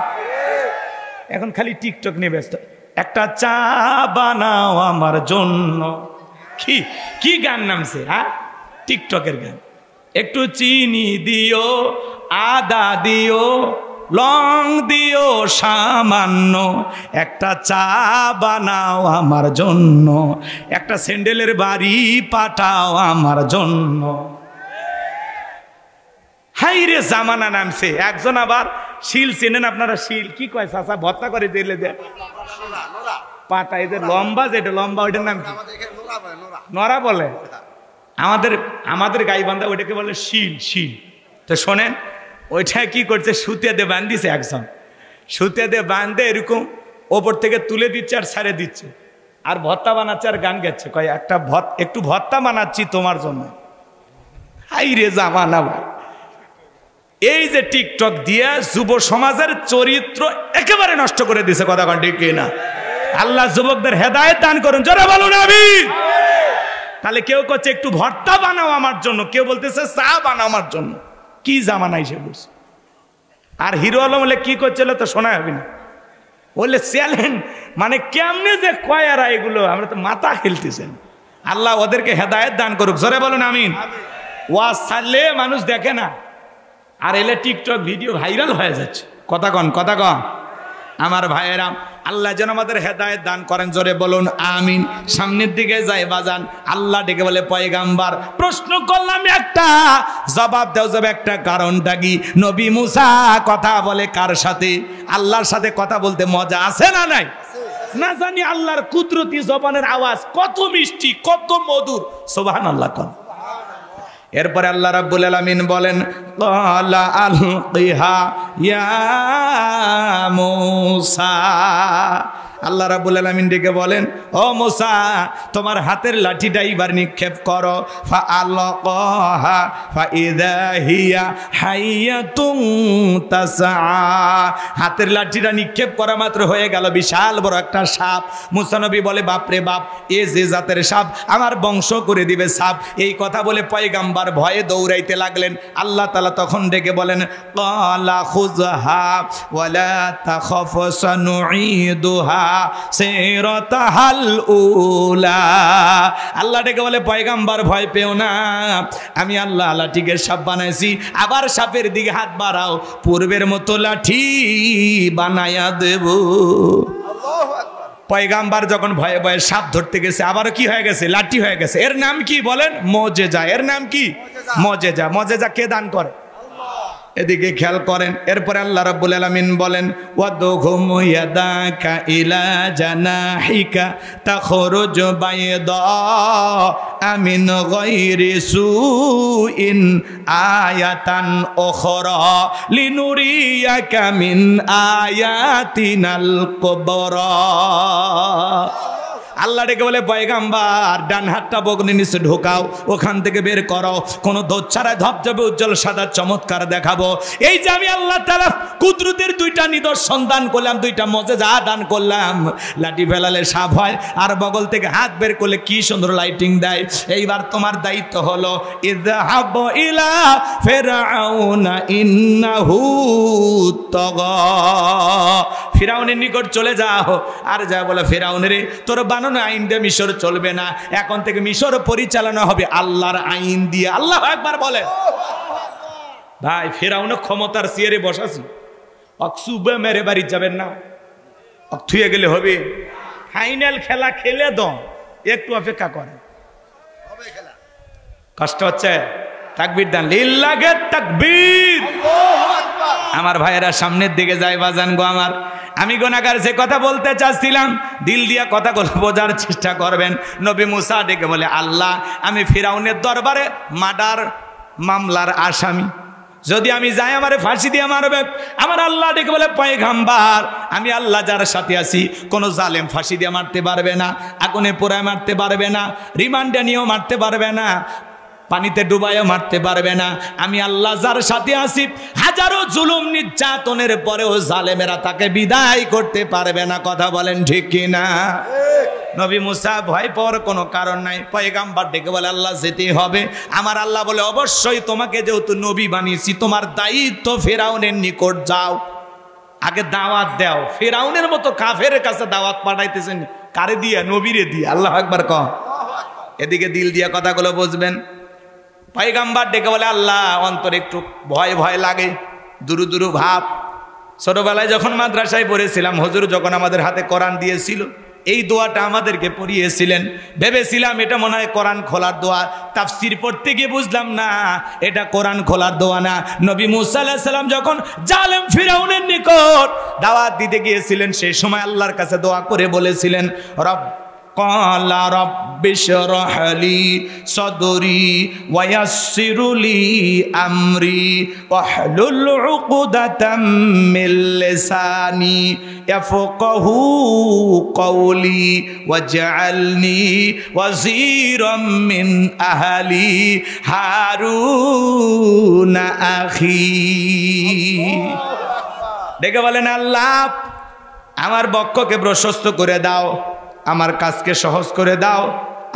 এখন খালি টিকটক নিয়ে ব্যস্ত। একটা চা বানাও আমার জন্য, কি কি গান নামছে? হ্যাঁ, টিকটকের গান। একটু চিনি দিও, আদা দিও, লং দিও সামান্য, একটা চা বানাও আমার জন্য, একটা স্যান্ডেলের বাড়ি পাঠাও আমার জন্য। হাই রে জামানা নামছে। একজন আবার শিল চেনেন আপনারা? শিল কি কয় চাচা? ভত্তা করে দিলে দেয় পাটা, এই যে লম্বা, যেটা লম্বা ওইটার নাম কি? নরা বলে। আমাদের গাইবান্ধা ওইটাকে বলে শিল। শিল তো শোনেন, ওইটা কি করছে, সুতে দিয়ে বান্ধিছে একজন, সুতে দিয়ে বান্ধে এরকম ওপর থেকে তুলে দিচ্ছে আর ছাড়ে দিচ্ছে, আর ভত্তা বানাচ্ছে আর গান গাচ্ছে, কয় একটু ভত্তা বানাচ্ছি তোমার জন্য। হাই রে জামানা ভাই। এই যে টিকটক দিয়ে যুব সমাজের চরিত্র একেবারে নষ্ট করে দিছে। কথা কন ঠিক কিনা? আল্লাহ যুবকদের হেদায়েত দান করুন, জোরে বলুন আমিন। তাহলে কেউ করছে একটু ভর্তা বানাও আমার জন্য, কেউ বলতেছে চা বানাও আমার জন্য। কি জামানা এসে বলছে। আর হিরো আলম বলে কি করছিল তো শোনা হবে না, বললে চ্যালেঞ্জ, মানে কেমনে যে কয়ারা এগুলো, আমরা তো মাথা খেলতেছেন। আল্লাহ ওদেরকে হেদায়েত দান করুক, জোরে বলুন আমিন। ওয়াজ ছাড়লে মানুষ দেখে না, আর এলে টিকটক ভিডিও ভাইরাল হয়ে যাচ্ছে। কথা কন, কথা কন আমার ভাইয়েরা। আল্লাহ যেন আমাদের হেদায়েত দান করেন, জোরে বলুন আমিন। সামনের দিকে যাই বাজান, আল্লাহ ডেকে বলে পয়গাম্বার প্রশ্ন করলাম একটা, জবাব দাও যাবে একটা। কারণটা কি? নবী মুসা কথা বলে কার সাথে? আল্লাহর সাথে কথা বলতে মজা আছে না নাই? না জানি আল্লাহর কুদরতি জবানের আওয়াজ কত মিষ্টি, কত মধুর। সুবহানাল্লাহ কোন। এরপরে আল্লাহ রাব্বুল আলামিন বলেন, ক্বালা আলকিহা ইয়া মূসা। আল্লাহ রাব্বুল আলামিন ডেকে বলেন, ও মূসা তোমার হাতের লাঠিটা এবার নিক্ষেপ করো। ফাআলকাহা ফাইযা হিয়া হাইয়াতুন তাসআ। হাতের লাঠিটা নিক্ষেপ করা মাত্র হয়ে গেল বিশাল বড় একটা সাপ। মূসা নবী বলে, বাপ রে বাপ, এ যে জাতের সাপ, আমার বংশ করে দিবে সাপ। এই কথা বলে পয়গাম্বার ভয়ে দৌড়াইতে লাগলেন। আল্লাহ তাআলা তখন ডেকে বলেন, ক্বালা খুযহা ওয়ালা তাখাফ সানুঈদুহা সিরাতাহাল উলা। আল্লাহ ডেকে বলে পয়গম্বর ভয় পেও না, আমি আল্লাহ লাঠিকে সাপ বানাইছি, আবার সাপের দিকে হাত বাড়াও, পূর্বের মতো লাঠি বানায়া দেব। আল্লাহু আকবার। পয়গাম্বার যখন ভয়ে ভয়ে সাপ ধরতে গেছে, আবারও কি হয়ে গেছে? লাঠি হয়ে গেছে। এর নাম কি বলেন? মুজিজা। এর নাম কি? মুজিজা। মুজিজা কে দান করে? এদিকে খেয়াল করেন, এরপরে আল্লাহ রাব্বুল আলামিন বলেন ওয়াদুহুম ইয়াদাকা ইলা জানাহিকা তাখরুজ বাইদা আমিন গায়রি সুইন আয়াতান উখরা লিনুরিয়াকা মিন আয়াতিনাল কুবরা। আল্লাহ ডেকে বলে পয়গাম্বার ডান হাতটা বগনের নিচে ঢোকাও, ওখান থেকে বের করো, কোনো দোষ ছাড়াই ধবধবে উজ্জ্বল সাদা চমৎকার দেখাবো। এই যে আমি আল্লাহ তাআলা কুদরতের দুইটা নিদর্শন দান করলাম, দুইটা মুজিজা দান করলাম। লাঠি ফেলালে সাপ হয়, আর বগল থেকে হাত বের করলে কি সুন্দর লাইটিং দেয়। এইবার তোমার দায়িত্ব হলো ইযহাব ইলা ফিরআউনা ইন্নাহু তাগা। ফিরআউনের নিকট চলে যাও, আর যা বলে ফিরআউনের তোর বানানো আইন দিয়ে মিশর চলবে না, এখন থেকে মিশর পরিচালনা হবে আল্লাহর আইন দিয়ে। আল্লাহু আকবার বলে। ভাই ফিরআউন ক্ষমতার চেয়ারে বসাছি, অকসুবে মেরে বাড়ি যাবেন না, থুয়ে গেলে হবে। ফাইনাল খেলা খেলে দাও, একটু অপেক্ষা করেন, কষ্ট হচ্ছে। তাকবীর দেন, লিল্লাহে তাকবীর। আমার ভাইয়েরা সামনের দিকে যায় বাজান গো আমার। আমি গুনাহগার যে কথা বলতে চাচ্ছিলাম, দিল দিয়া কথাগুলো বোঝার চেষ্টা করবেন। নবী মুসা ডেকে বলে আল্লাহ আমি ফিরআউনের দরবারে মার্ডার মামলার আসামি, যদি আমি যাই আমারে ফাঁসি দিয়ে মারবে। আমার আল্লাহ ডেকে বলে পয়গম্বর আমি আল্লাহ যার সাথে আছি, কোন জালেম ফাঁসি দিয়ে মারতে পারবে না, আগুনে পোড়ায় মারতে পারবে না, রিমান্ডে নিয়েও মারতে পারবে না, পানিতে ডুবাইও মারতে পারবে না। আমি আল্লাহ যার সাথে আছি, হাজারো জুলুম নির্যাতনের পরেও জালেমেরা তাকে বিদায় করতে পারবে না। কথা বলেন ঠিক কিনা? নবী মুসা ভয় পাওয়ার কোনো কারণ নাই। পয়গম্বর ডেকে বলে আল্লাহ যেতেই হবে। আমার আল্লাহ বলে অবশ্যই তোমাকে যেহেতু নবী বানিয়েছি, তোমার দায়িত্ব ফিরআউনের নিকট যাও, আগে দাওয়াত দাও। ফিরআউনের মতো কাফের কাছে দাওয়াত পাঠাইতেছেন কারে দিয়া? নবীরে দিয়ে। আল্লাহু আকবার কও। এদিকে দিল দিয়া কথাগুলো বুঝবেন। পয়গম্বর ডেকে বলে আল্লাহ অন্তরে একটু ভয় ভয় লাগে, দুরু দুরু ভাব। ছোটবেলায় যখন মাদ্রাসায় পড়েছিলাম, হুজুর যখন আমাদের হাতে কোরআন দিয়েছিল, এই দোয়াটা আমাদেরকে পড়িয়েছিলেন। ভেবেছিলাম এটা মনে হয় কোরআন খোলার দোয়া। তাফসীর পড়তে গিয়ে বুঝলাম না, এটা কোরআন খোলার দোয়া না। নবী মুসা আলাইহিস সালাম যখন জালেম ফিরআউনের নিকট দাওয়াত দিতে গিয়েছিলেন, সেই সময় আল্লাহর কাছে দোয়া করে বলেছিলেন রব ক্বালা রাব্বি শরহ লি সাদরি ওয়া ইয়াসসির লি আমরি ওয়াহলুল উকদাতাম মিন লিসানি ইয়াফকাহু কওলি ওয়াজআলনি ওয়াজিরাম মিন আহলি হারুন আখি। ডেকে বলেন আল্লাহ আমার বক্ষকে প্রশস্ত করে দাও, আমার কাজকে সহজ করে দাও,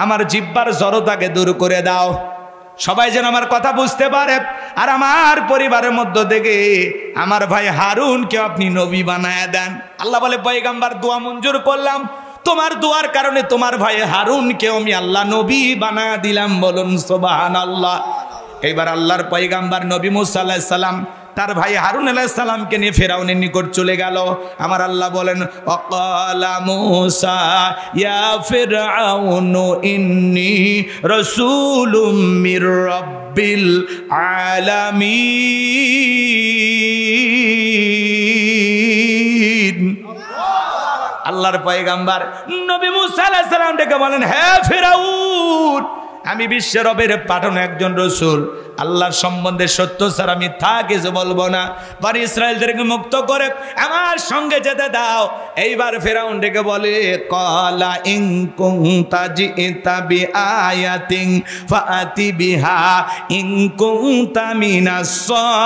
আমার জিহ্বার জড়তাকে দূর করে দাও, সবাই যেন আমার কথা বুঝতে পারে। আর আমার পরিবারের মধ্য থেকে আমার ভাই হারুনকে আপনি নবী বানায় দেন। আল্লাহ বলে পয়গম্বর দোয়া মঞ্জুর করলাম, তোমার দোয়ার কারণে তোমার ভাই হারুনকে আমি আল্লাহ নবী বানায় দিলাম। বলুন সুবহানাল্লাহ। এইবার আল্লাহর পয়গম্বর নবী মুসা আলাইহিস সালাম তার ভাই হারুন আলাইহিস সালামকে নিয়ে ফিরআউনের নিকট চলে গেল। আমার আল্লাহ বলেন ওয়াকালা মূসা ইয়া ফিরআউনু ইন্নী রাসূলুম মির রাব্বিল আলামিন। আল্লাহর পয়গম্বর নবী মুসা আলাইহিস সালাম ডেকে বলেন হে ফিরআউন, আমি বিশ্ব রবের পাঠানো একজন রসুল, আল্লাহর সম্বন্ধে সত্য ছাড়া মিথ্যা কিছু বলবো না। বনি ইসরাইলদেরকে মুক্ত করে আমার সঙ্গে যেতে দাও। এইবার ফিরআউন ডেকে বলে ক্বালা ইন কুনতা জিতা বিআয়াতিন ফাআতি বিহা ইন কুনতা মিনাস